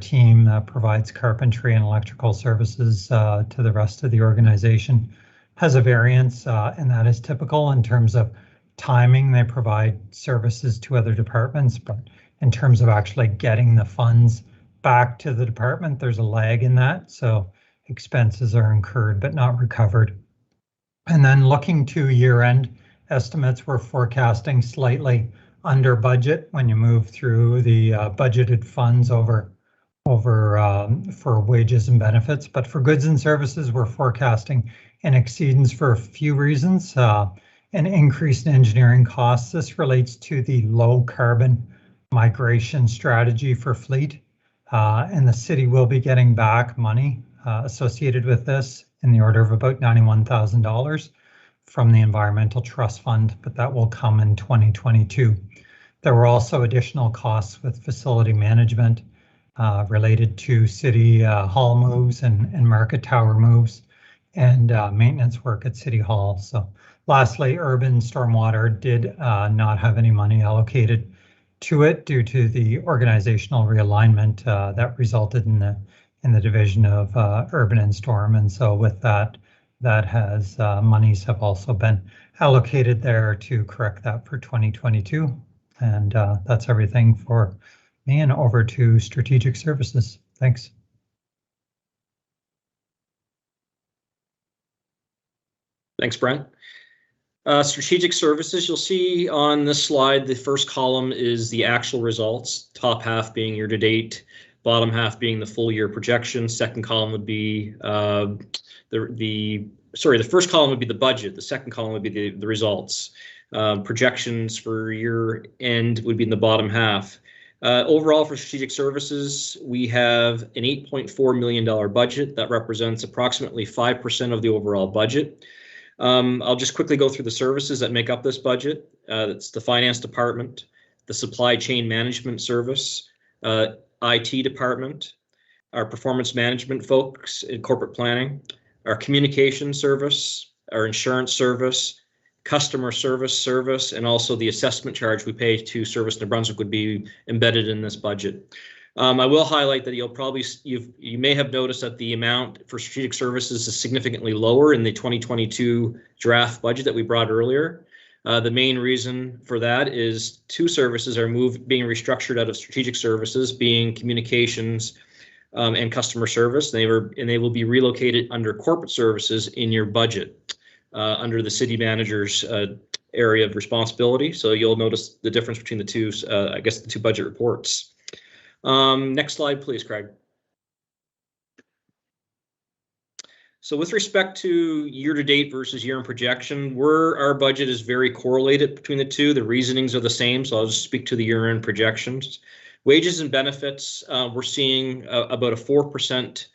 team that provides carpentry and electrical services to the rest of the organization, has a variance, and that is typical in terms of timing. They provide services to other departments, but in terms of actually getting the funds back to the department, there's a lag in that. So expenses are incurred but not recovered. And then looking to year-end estimates, we're forecasting slightly under budget when you move through the budgeted funds over for wages and benefits. But for goods and services, we're forecasting an exceedance for a few reasons. An increase in engineering costs. This relates to the low carbon migration strategy for fleet, and the city will be getting back money associated with this in the order of about $91,000 from the Environmental Trust Fund, but that will come in 2022. There were also additional costs with facility management related to city hall moves and market tower moves and maintenance work at City Hall. So Lastly, urban stormwater did not have any money allocated to it due to the organizational realignment that resulted in the division of urban and storm. And so with that has monies have also been allocated there to correct that for 2022. And that's everything for me, and over to strategic services. Thanks. Thanks, Brent. Strategic services, you'll see on this slide, the first column is the actual results, top half being year to date, bottom half being the full year projection. Second column would be the first column would be the budget. The second column would be the results. Projections for year end would be in the bottom half. Overall for strategic services, we have an $8.4 million budget that represents approximately 5% of the overall budget. I'll just quickly go through the services that make up this budget. It's the finance department, the supply chain management service, IT department, our performance management folks in corporate planning, our communication service, our insurance service, customer service, and also the assessment charge we pay to Service New Brunswick would be embedded in this budget. I will highlight that you may have noticed that the amount for strategic services is significantly lower in the 2022 draft budget that we brought earlier. The main reason for that is two services are being restructured out of strategic services, being communications and customer service. They will be relocated under corporate services in your budget under the city manager's area of responsibility. So you'll notice the difference between the two, the two budget reports. Next slide, please, Craig. So with respect to year-to-date versus year in projection, our budget is very correlated between the two. The reasonings are the same, so I'll just speak to the year-end projections. Wages and benefits, we're seeing about a 4%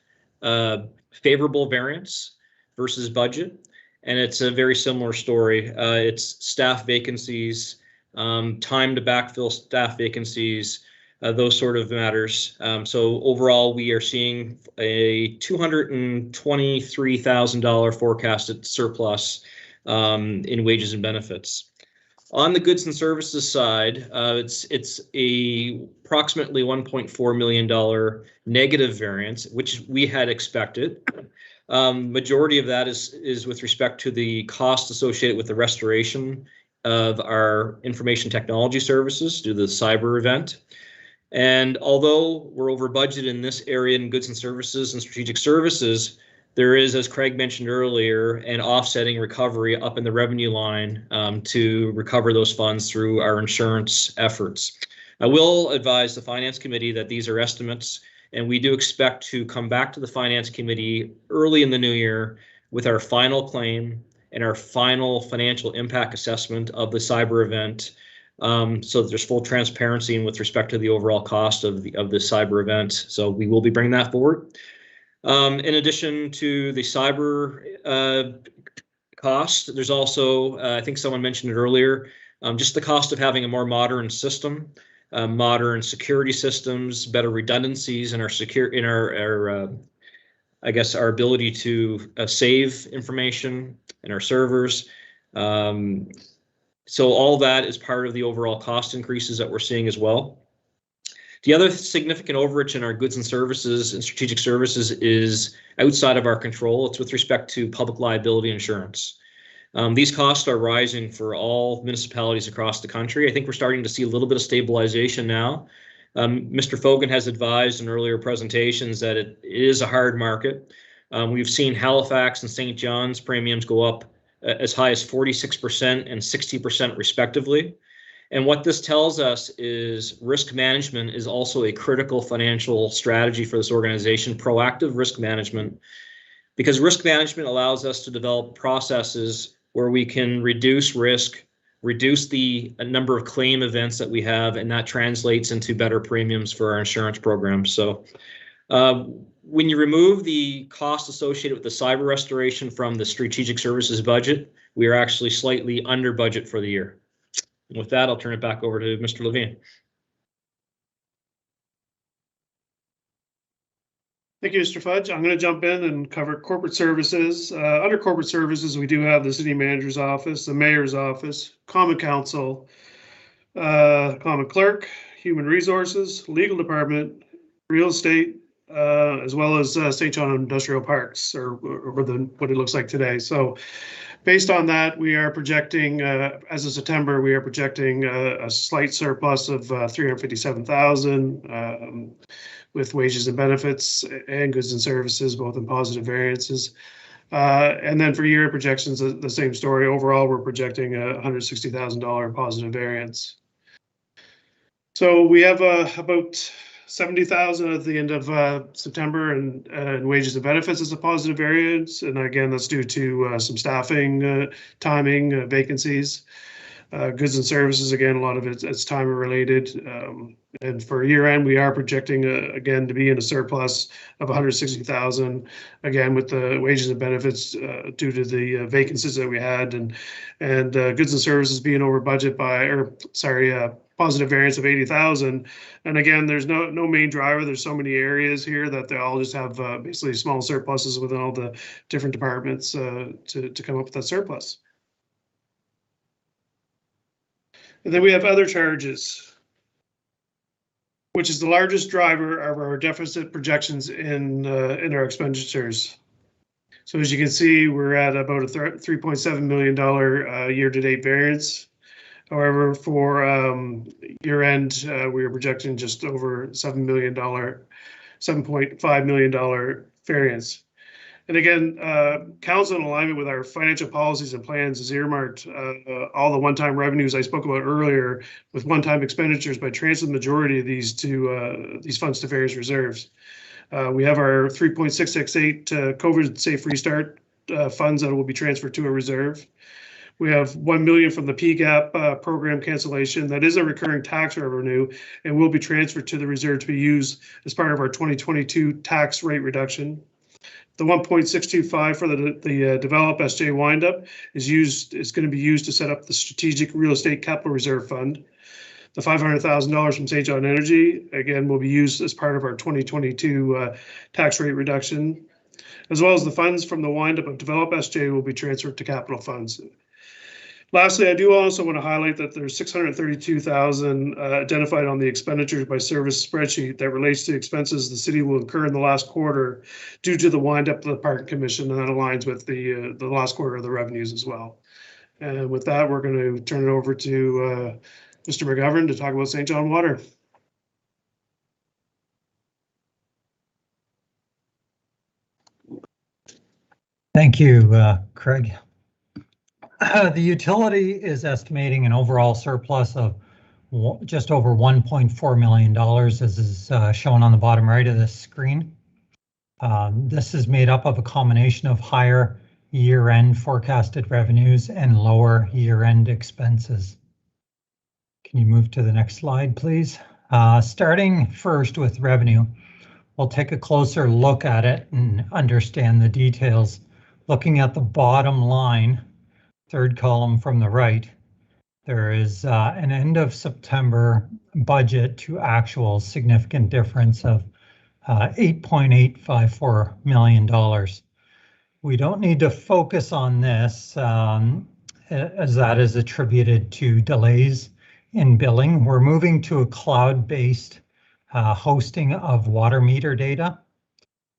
favorable variance versus budget, and it's a very similar story. It's staff vacancies, time to backfill staff vacancies, those sort of matters. So overall, we are seeing a $223,000 forecasted surplus in wages and benefits. On the goods and services side, it's approximately $1.4 million negative variance, which we had expected. Majority of that is with respect to the cost associated with the restoration of our information technology services due to the cyber event. And although we're over budget in this area in goods and services and strategic services, there is, as Craig mentioned earlier, an offsetting recovery up in the revenue line to recover those funds through our insurance efforts. I will advise the Finance Committee that these are estimates, and we do expect to come back to the Finance Committee early in the new year with our final claim and our final financial impact assessment of the cyber event. So that there's full transparency with respect to the overall cost of the cyber event. So we will be bringing that forward. In addition to the cyber cost, there's also, I think someone mentioned it earlier, just the cost of having a more modern system, modern security systems, better redundancies in our our ability to save information in our servers. So all that is part of the overall cost increases that we're seeing as well. The other significant overage in our goods and services and strategic services is outside of our control. It's with respect to public liability insurance. These costs are rising for all municipalities across the country. I think we're starting to see a little bit of stabilization now. Mr. Fogan has advised in earlier presentations that it is a hard market. We've seen Halifax and St. John's premiums go up as high as 46% and 60% respectively. And what this tells us is risk management is also a critical financial strategy for this organization, proactive risk management, because risk management allows us to develop processes where we can reduce risk, reduce the number of claim events that we have, and that translates into better premiums for our insurance programs. So when you remove the cost associated with the cyber restoration from the strategic services budget, we are actually slightly under budget for the year. And with that, I'll turn it back over to Mr. Levine. Thank you, Mr. Fudge. I'm going to jump in and cover corporate services. Under corporate services, we do have the city manager's office, the mayor's office, common council, common clerk, human resources, legal department, real estate, as well as St. John Industrial Parks, or what it looks like today. So based on that, we are projecting, as of September, we are projecting a slight surplus of 357,000 with wages and benefits and goods and services, both in positive variances. And then for year projections, the same story. Overall, we're projecting a $160,000 positive variance. So we have about 70,000 at the end of September, and wages and benefits as a positive variance. And again, that's due to some staffing, timing, vacancies. Goods and services, again, a lot of it's time related. And for year end, we are projecting again to be in a surplus of 160,000. Again, with the wages and benefits due to the vacancies that we had, and goods and services being over budget by, positive variance of 80,000. And again, there's no main driver. There's so many areas here that they all just have basically small surpluses within all the different departments to come up with that surplus. And then we have other charges, which is the largest driver of our deficit projections in our expenditures. So as you can see, we're at about a $3.7 million year-to-date variance. However, for year end, we are projecting just over $7.5 million variance. And again, council, in alignment with our financial policies and plans, has earmarked all the one-time revenues I spoke about earlier with one-time expenditures by transferring the majority of these to these funds to various reserves. We have our 3.668 COVID Safe Restart funds that will be transferred to a reserve. We have $1 million from the PGAP program cancellation. That is a recurring tax revenue and will be transferred to the reserve to be used as part of our 2022 tax rate reduction. The 1.625 for the Develop SJ windup is going to be used to set up the Strategic Real Estate Capital Reserve Fund. The $500,000 from St. John Energy, again, will be used as part of our 2022 tax rate reduction, as well as the funds from the windup of Develop SJ will be transferred to capital funds. Lastly, I do also want to highlight that there's $632,000 identified on the expenditures by service spreadsheet that relates to expenses the city will incur in the last quarter due to the wind up of the Park Commission, and that aligns with the last quarter of the revenues as well. And with that, we're going to turn it over to Mr. McGovern to talk about St. John Water. Thank you, Craig. The utility is estimating an overall surplus of just over $1.4 million, as is shown on the bottom right of this screen. This is made up of a combination of higher year-end forecasted revenues and lower year-end expenses. Can you move to the next slide, please? Starting first with revenue, we'll take a closer look at it and understand the details. Looking at the bottom line, third column from the right, there is an end of September budget to actual significant difference of $8.854 million. We don't need to focus on this as that is attributed to delays in billing. We're moving to a cloud-based hosting of water meter data,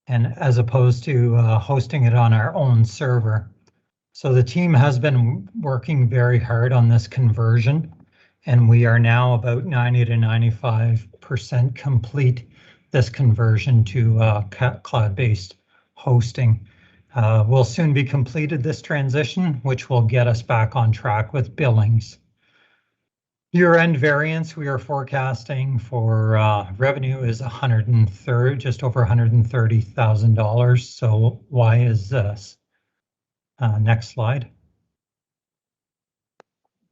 and as opposed to hosting it on our own server. So the team has been working very hard on this conversion, and we are now about 90 to 95% complete this conversion to cloud-based hosting. We'll soon be completed this transition, which will get us back on track with billings. Year-end variance we are forecasting for revenue is just over $130,000. So why is this? Next slide.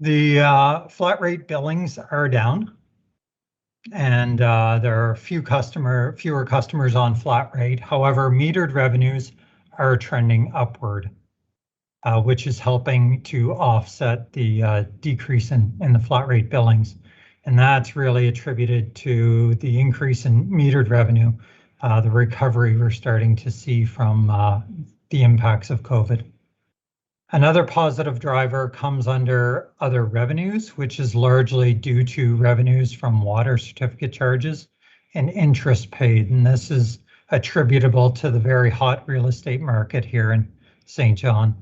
The flat rate billings are down, and there are fewer customers on flat rate. However, metered revenues are trending upward, which is helping to offset the decrease in the flat rate billings. And that's really attributed to the increase in metered revenue the recovery we're starting to see from the impacts of COVID. Another positive driver comes under other revenues, which is largely due to revenues from water certificate charges and interest paid. And this is attributable to the very hot real estate market here in St. John.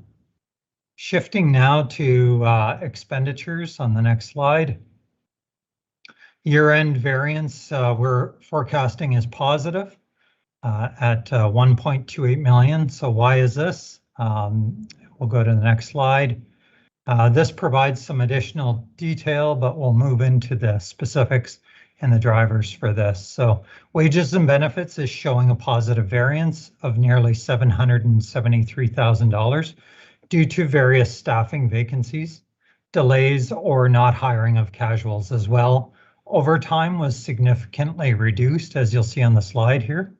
Shifting now to expenditures on the next slide. Year-end variance we're forecasting is positive at 1.28 million. So why is this? We'll go to the next slide. This provides some additional detail, but we'll move into the specifics and the drivers for this. So wages and benefits is showing a positive variance of nearly $773,000 due to various staffing vacancies, delays, or not hiring of casuals as well. Overtime was significantly reduced, as you'll see on the slide here.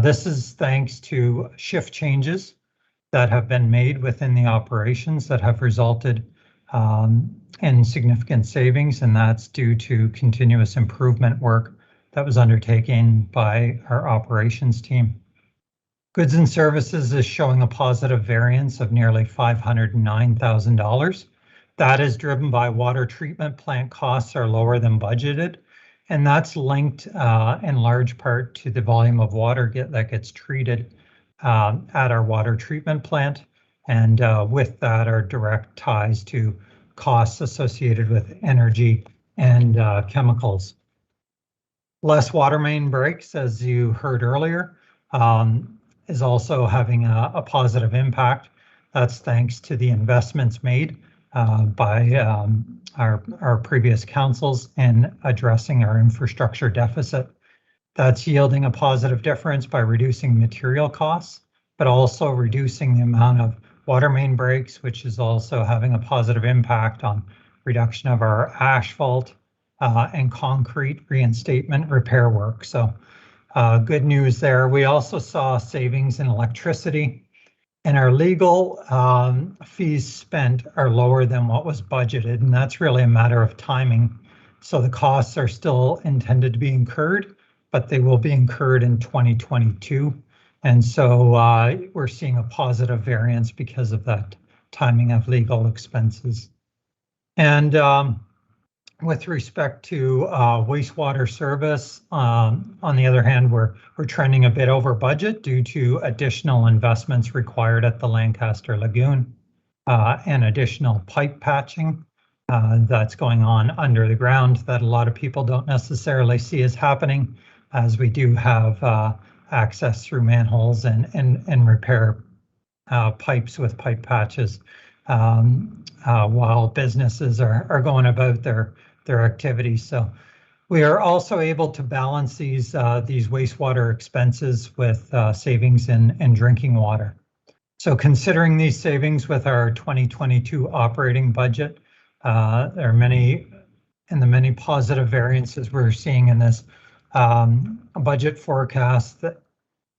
This is thanks to shift changes that have been made within the operations that have resulted in significant savings, and that's due to continuous improvement work that was undertaken by our operations team. Goods and services is showing a positive variance of nearly $509,000. That is driven by water treatment plant costs are lower than budgeted, and that's linked in large part to the volume of water that gets treated at our water treatment plant, and with that are direct ties to costs associated with energy and chemicals. Less water main breaks, as you heard earlier, is also having a positive impact. That's thanks to the investments made by our previous councils in addressing our infrastructure deficit. That's yielding a positive difference by reducing material costs, but also reducing the amount of water main breaks, which is also having a positive impact on reduction of our asphalt and concrete reinstatement repair work. So good news there. We also saw savings in electricity, and our legal fees spent are lower than what was budgeted, and that's really a matter of timing. So the costs are still intended to be incurred, but they will be incurred in 2022. And so we're seeing a positive variance because of that timing of legal expenses. And with respect to wastewater service, on the other hand, we're trending a bit over budget due to additional investments required at the Lancaster Lagoon and additional pipe patching that's going on under the ground that a lot of people don't necessarily see as happening, as we do have access through manholes and repair pipes with pipe patches while businesses are going about their activities. So we are also able to balance these wastewater expenses with savings in drinking water. So considering these savings with our 2022 operating budget, there are many positive variances we're seeing in this budget forecast. That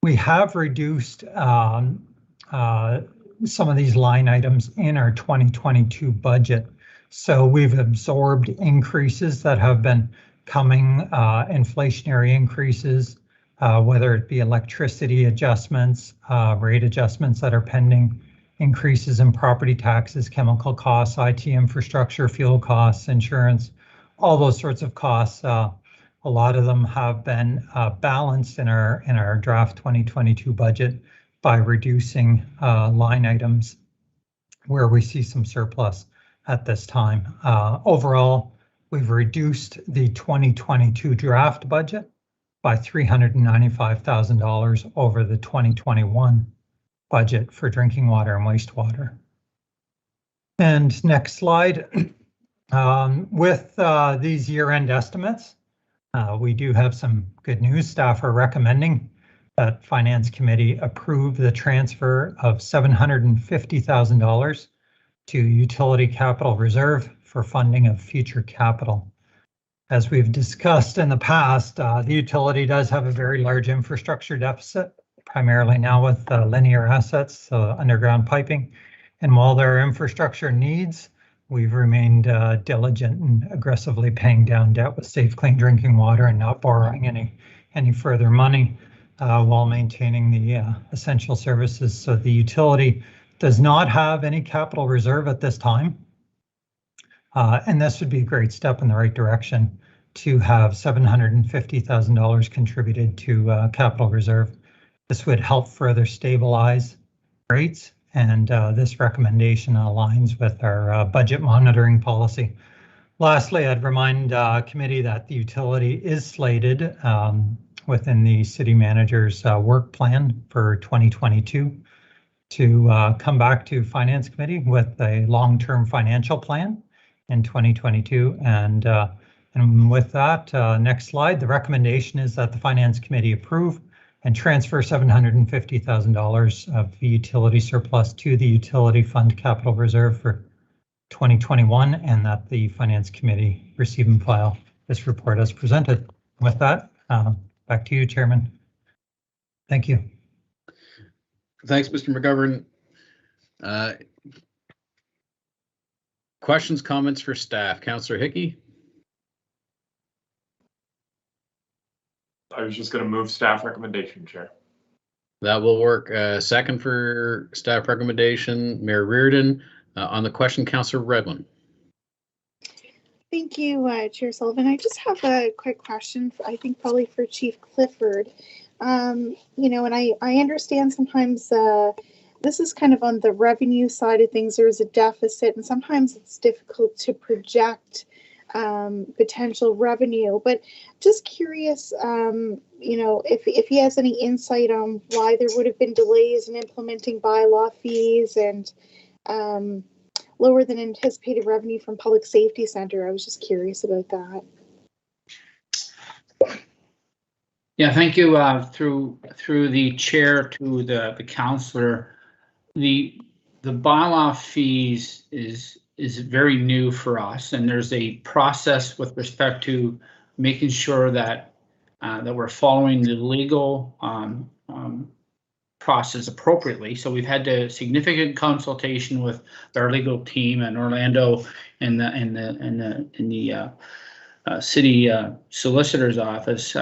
we have reduced some of these line items in our 2022 budget. So we've absorbed increases that have been coming, inflationary increases, whether it be electricity adjustments, rate adjustments that are pending, increases in property taxes, chemical costs, IT infrastructure, fuel costs, insurance, all those sorts of costs. A lot of them have been balanced in our draft 2022 budget by reducing line items where we see some surplus at this time. Overall, we've reduced the 2022 draft budget by $395,000 over the 2021 budget for drinking water and wastewater. And next slide. With these year-end estimates, we do have some good news. Staff are recommending that Finance Committee approve the transfer of $750,000 to Utility Capital Reserve for funding of future capital. As we've discussed in the past, the utility does have a very large infrastructure deficit, primarily now with linear assets, so underground piping. And while there are infrastructure needs, we've remained diligent and aggressively paying down debt with safe, clean drinking water and not borrowing any further money. while maintaining the essential services. So the utility does not have any capital reserve at this time. And this would be a great step in the right direction to have $750,000 contributed to capital reserve. This would help further stabilize rates, and this recommendation aligns with our budget monitoring policy. Lastly, I'd remind committee that the utility is slated within the city manager's work plan for 2022 to come back to Finance Committee with a long-term financial plan in 2022. And with that, next slide, the recommendation is that the Finance Committee approve and transfer $750,000 of the utility surplus to the utility fund capital reserve for 2021, and that the Finance Committee receive and file this report as presented. With that, back to you, Chairman. Thank you. Thanks, Mr. McGovern. Questions, comments for staff? Councillor Hickey? I was just going to move staff recommendation, Chair. That will work. Second for staff recommendation, Mayor Reardon. On the question, Councillor Redwin. Thank you, Chair Sullivan. I just have a quick question, I think probably for Chief Clifford. You know, and I understand sometimes this is kind of on the revenue side of things. There's a deficit, and sometimes it's difficult to project potential revenue. But just curious, you know, if he has any insight on why there would have been delays in implementing bylaw fees and lower than anticipated revenue from Public Safety Center. I was just curious about that. Yeah, thank you. Through the chair to the councillor, the bylaw fees is very new for us, and there's a process with respect to making sure that that we're following the legal process appropriately. So we've had a significant consultation with our legal team in Orlando and the city solicitor's office,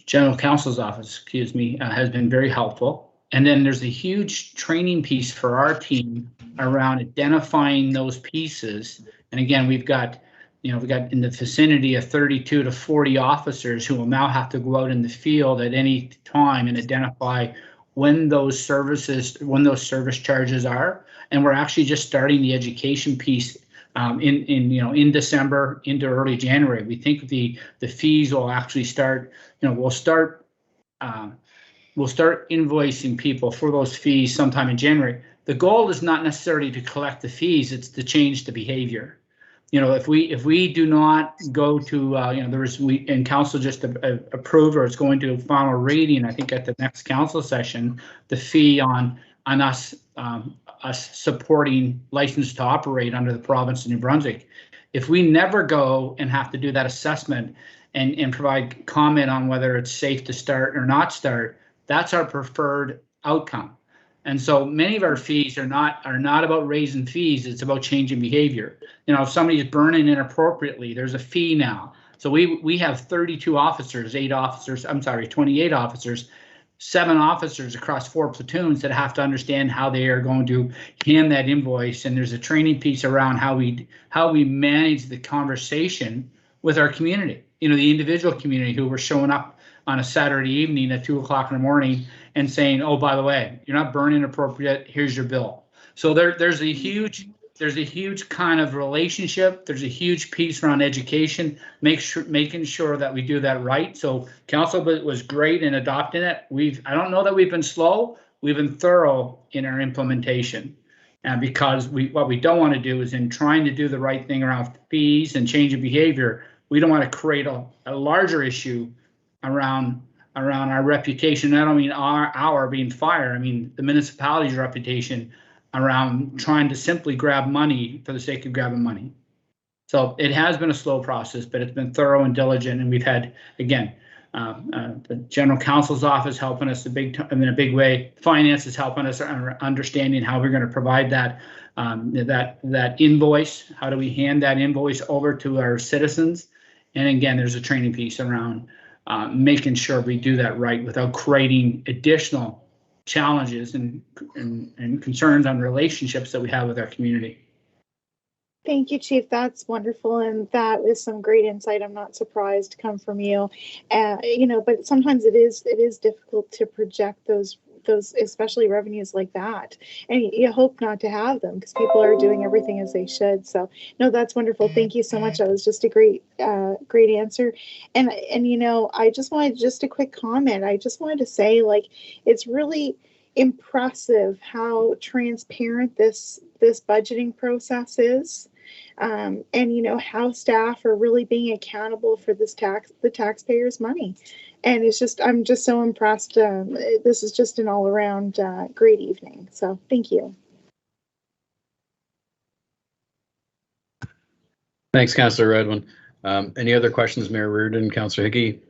general counsel's office, excuse me, has been very helpful. And then there's a huge training piece for our team around identifying those pieces. And again, we've got in the vicinity of 32 to 40 officers who will now have to go out in the field at any time and identify when those service charges are. And we're actually just starting the education piece in December into early January. We think the fees will actually start, we'll start invoicing people for those fees sometime in January. The goal is not necessarily to collect the fees, it's to change the behavior. If we do not go to, and council just approved, or it's going to final reading, I think at the next council session, the fee on us supporting license to operate under the province of New Brunswick. If we never go and have to do that assessment and provide comment on whether it's safe to start or not start, that's our preferred outcome. And so many of our fees are not about raising fees, it's about changing behavior. If somebody's burning inappropriately, there's a fee now. So we have 32 officers, 28 officers, 7 officers across 4 platoons that have to understand how they are going to hand that invoice. And there's a training piece around how we manage the conversation with our community, the individual community who were showing up on a Saturday evening at 2 o'clock in the morning and saying, oh, by the way, you're not burning appropriate, here's your bill. So there's a huge kind of relationship. There's a huge piece around education, making sure that we do that right. So council was great in adopting it. I don't know that we've been slow, we've been thorough in our implementation. And because what we don't want to do is, in trying to do the right thing around fees and change of behavior, we don't want to create a larger issue around our reputation. I don't mean our being fired, I mean the municipality's reputation around trying to simply grab money for the sake of grabbing money. So it has been a slow process, but it's been thorough and diligent, and we've had, again, the general counsel's office helping us in a big way. Finance is helping us understanding how we're going to provide that invoice. How do we hand that invoice over to our citizens? And again, there's a training piece around making sure we do that right without creating additional challenges and concerns on relationships that we have with our community. Thank you, Chief. That's wonderful, and that is some great insight. I'm not surprised to come from you. But sometimes it is difficult to project those especially revenues like that, and you hope not to have them because people are doing everything as they should. So no, that's wonderful. Thank you so much. That was just a great answer. And I just wanted just a quick comment. I just wanted to say, like, it's really impressive how transparent this budgeting process is. And how staff are really being accountable for the taxpayers' money, and I'm just so impressed. This is just an all-around great evening. So thank you. Thanks, Councillor Redwin. Any other questions, Mayor Reardon, Councillor Hickey?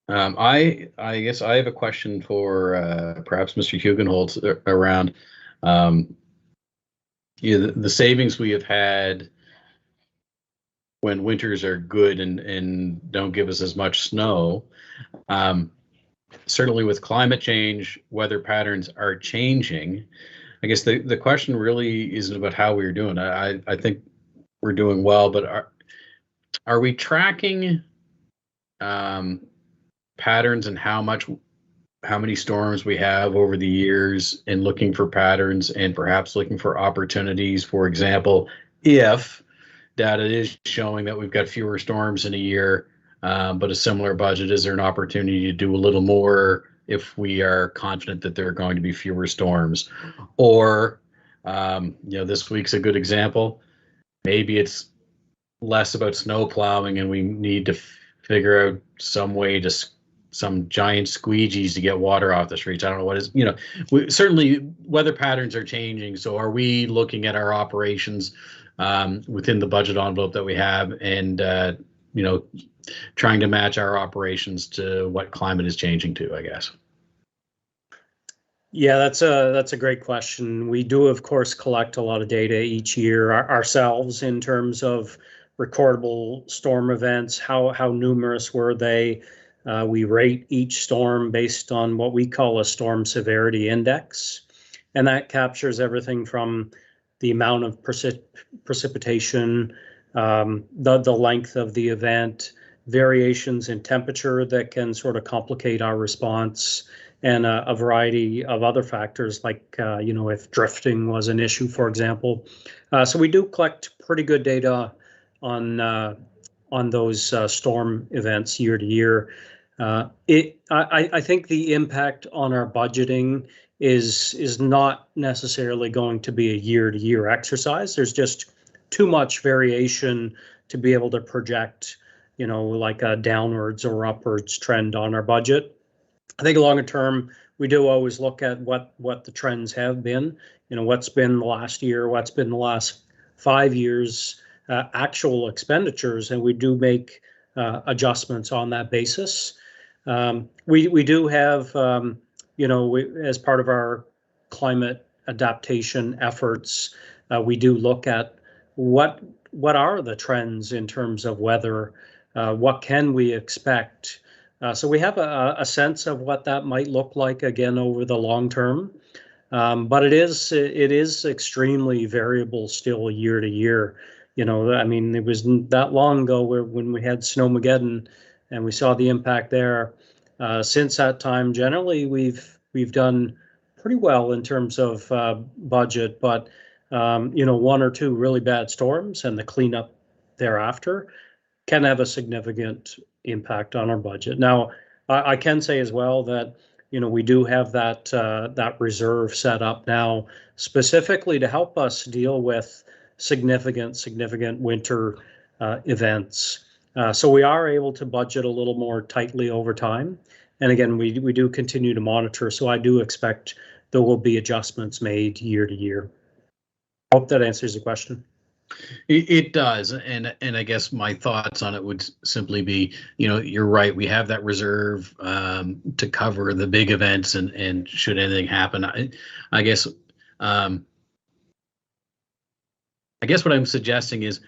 I guess I have a question for perhaps Mr. Hugenholtz around the savings we have had when winters are good and don't give us as much snow. Certainly with climate change, weather patterns are changing. I guess the question really isn't about how we're doing. I think we're doing well, but are we tracking patterns and how many storms we have over the years and looking for patterns and perhaps looking for opportunities? For example, if data is showing that we've got fewer storms in a year, but a similar budget, is there an opportunity to do a little more if we are confident that there are going to be fewer storms? Or, this week's a good example. Maybe it's less about snow plowing and we need to figure out some way to some giant squeegees to get water off the streets. I don't know what is, certainly weather patterns are changing. So are we looking at our operations within the budget envelope that we have and, trying to match our operations to what climate is changing to, I guess? Yeah, that's a great question. We do, of course, collect a lot of data each year ourselves in terms of recordable storm events, how numerous were they. We rate each storm based on what we call a storm severity index, and that captures everything from the amount of precipitation, the length of the event, variations in temperature that can sort of complicate our response, and a variety of other factors like, if drifting was an issue, for example. So we do collect pretty good data on those storm events year to year. I think the impact on our budgeting is not necessarily going to be a year-to-year exercise. There's just too much variation to be able to project, like a downwards or upwards trend on our budget. I think longer term, we do always look at what the trends have been, what's been the last year, what's been the last 5 years, actual expenditures, and we do make adjustments on that basis. We do have, as part of our climate adaptation efforts, we do look at what are the trends in terms of weather, what can we expect. So we have a sense of what that might look like again over the long term, but it is extremely variable still year to year. It wasn't that long ago when we had Snowmageddon and we saw the impact there. Since that time, generally we've done pretty well in terms of budget, but one or two really bad storms and the cleanup thereafter can have a significant impact on our budget. Now, I can say as well that we do have that reserve set up now specifically to help us deal with significant winter events. So we are able to budget a little more tightly over time. And again, we do continue to monitor. So I do expect there will be adjustments made year to year. Hope that answers the question. It does, and I guess my thoughts on it would simply be, you're right. We have that reserve to cover the big events, and should anything happen, I guess what I'm suggesting is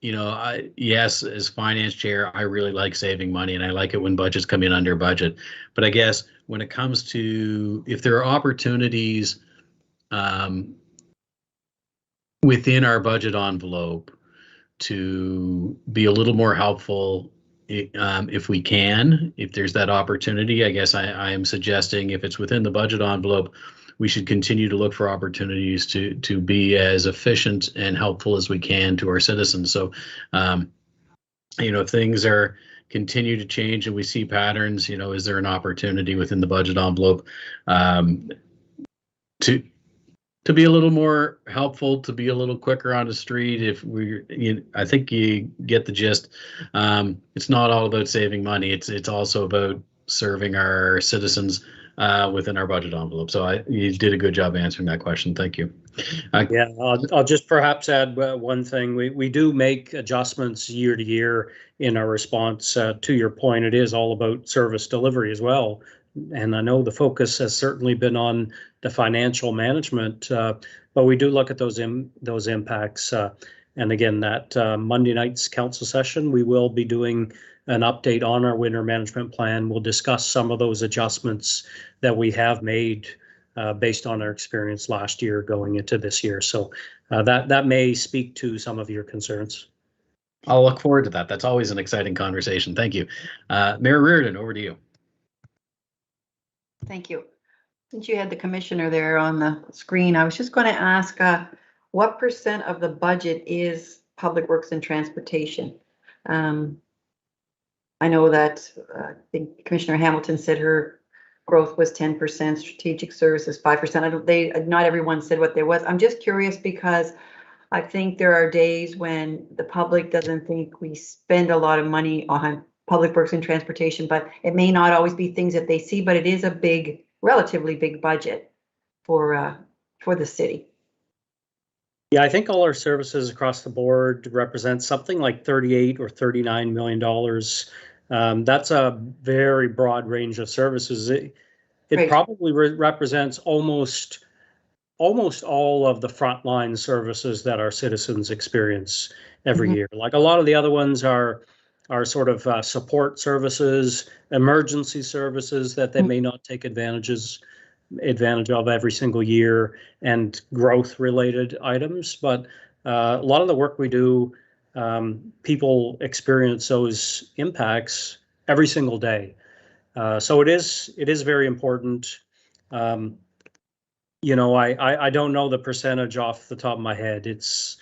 yes, as finance chair, I really like saving money, and I like it when budgets come in under budget. But I guess when it comes to if there are opportunities within our budget envelope to be a little more helpful, if we can, if there's that opportunity, I guess I am suggesting if it's within the budget envelope, we should continue to look for opportunities to be as efficient and helpful as we can to our citizens. So, if things are continue to change and we see patterns, is there an opportunity within the budget envelope to be a little more helpful, to be a little quicker on the street? I think you get the gist. It's not all about saving money. It's also about serving our citizens within our budget envelope. So you did a good job answering that question. Thank you. Yeah, I'll just perhaps add one thing. We do make adjustments year to year in our response. To your point, it is all about service delivery as well. And I know the focus has certainly been on the financial management, but we do look at those impacts. And again, that Monday night's council session, we will be doing an update on our winter management plan. We'll discuss some of those adjustments that we have made based on our experience last year going into this year. So that may speak to some of your concerns. I'll look forward to that. That's always an exciting conversation. Thank you. Mayor Reardon, over to you. Thank you. Since you had the commissioner there on the screen, I was just going to ask what % of the budget is public works and transportation? I know that I think Commissioner Hamilton said her growth was 10%, strategic services 5%. Not everyone said what there was. I'm just curious because I think there are days when the public doesn't think we spend a lot of money on public works and transportation, but it may not always be things that they see, but it is a relatively big budget for the city. Yeah, I think all our services across the board represent something like $38 or $39 million. That's a very broad range of services. It Right. probably represents almost all of the frontline services that our citizens experience every year. Like a lot of the other ones are sort of support services, emergency services that they may not take advantage of every single year, and growth related items. But a lot of the work we do, people experience those impacts every single day. So it is very important. I don't know the percentage off the top of my head. It's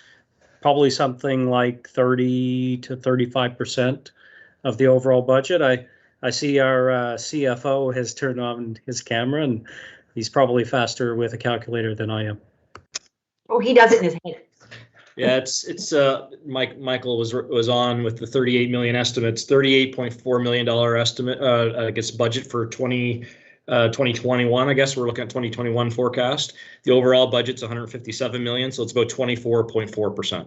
probably something like 30 to 35% of the overall budget. I see our CFO has turned on his camera, and he's probably faster with a calculator than I am. Oh, he does it in his head. Yeah, it's Michael was on with the 38 million estimates, $38.4 million estimate, I guess budget for 2021. I guess we're looking at 2021 forecast. The overall budget's 157 million, so it's about 24.4%.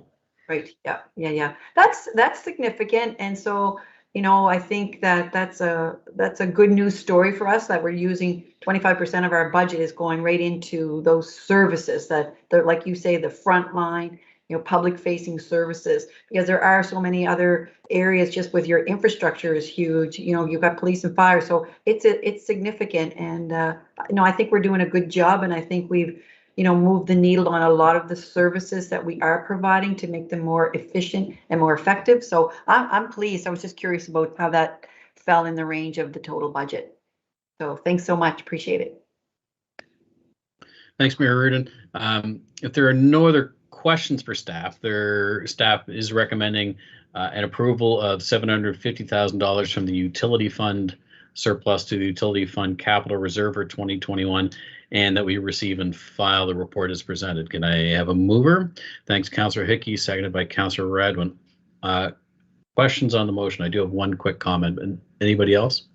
Right. Yeah. That's significant, and so I think that's a good news story for us that we're using 25% of our budget is going right into those services that they're, like you say, the front line, public facing services, because there are so many other areas just with your infrastructure is huge. You've got police and fire, so it's significant. And I think we're doing a good job, and I think we've moved the needle on a lot of the services that we are providing to make them more efficient and more effective. So I'm pleased. I was just curious about how that fell in the range of the total budget. So thanks so much. Appreciate it. Thanks, Mayor Reardon. If there are no other questions for staff, their staff is recommending an approval of $750,000 from the utility fund surplus to the utility fund capital reserve for 2021, and that we receive and file the report as presented. Can I have a mover? Thanks, Councillor Hickey, seconded by Councillor Radwin. Questions on the motion? I do have one quick comment. Anybody else?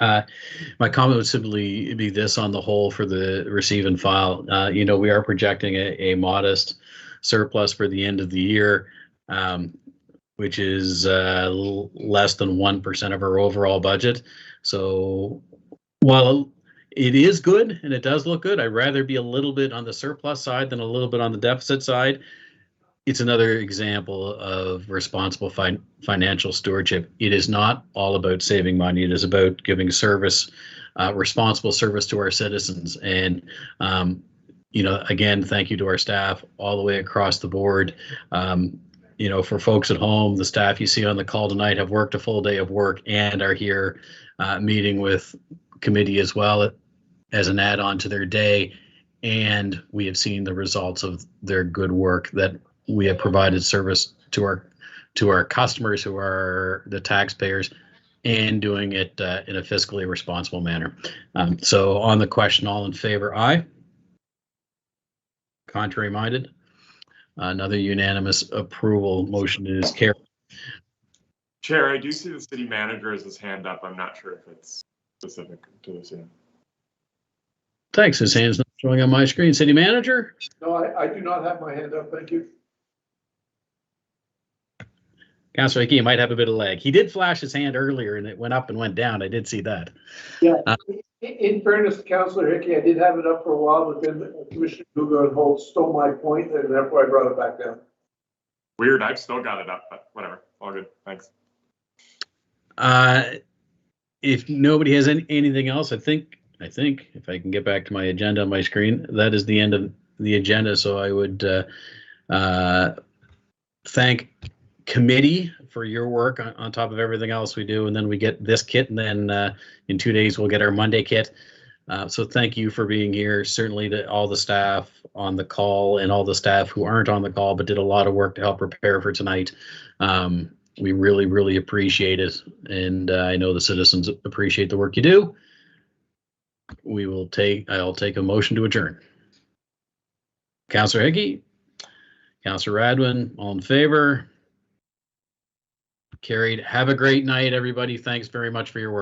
My comment would simply be this on the whole for the receive and file. We are projecting a modest surplus for the end of the year, which is less than 1% of our overall budget. So while it is good and it does look good, I'd rather be a little bit on the surplus side than a little bit on the deficit side. it's another example of responsible financial stewardship. It is not all about saving money. It is about giving service, responsible service to our citizens. And, again, thank you to our staff all the way across the board. For folks at home, the staff you see on the call tonight have worked a full day of work and are here meeting with committee as well as an add-on to their day. And we have seen the results of their good work, that we have provided service to our customers, who are the taxpayers, and doing it in a fiscally responsible manner. So on the question, all in favor, aye. Contrary minded? Another unanimous approval. Motion is carried. Chair, I do see the city manager has his hand up. I'm not sure if it's specific to this. Thanks. His hand's not showing on my screen. City manager? No, I do not have my hand up. Thank you. Councillor Hickey, you might have a bit of lag. He did flash his hand earlier and it went up and went down. I did see that. Yeah. In fairness to Councillor Hickey, I did have it up for a while, but then Commissioner Duga and Holt stole my point, and therefore I brought it back down. Weird. I've still got it up, but whatever. All good. Thanks. If nobody has anything else, I think if I can get back to my agenda on my screen, that is the end of the agenda. So I would thank committee for your work on top of everything else we do, and then we get this kit, and then in 2 days we'll get our Monday kit. So thank you for being here. Certainly to all the staff on the call and all the staff who aren't on the call but did a lot of work to help prepare for tonight. We really, really appreciate it, and I know the citizens appreciate the work you do. I'll take a motion to adjourn. Councillor Hickey, Councillor Radwin, all in favor? Carried. Have a great night, everybody. Thanks very much for your work.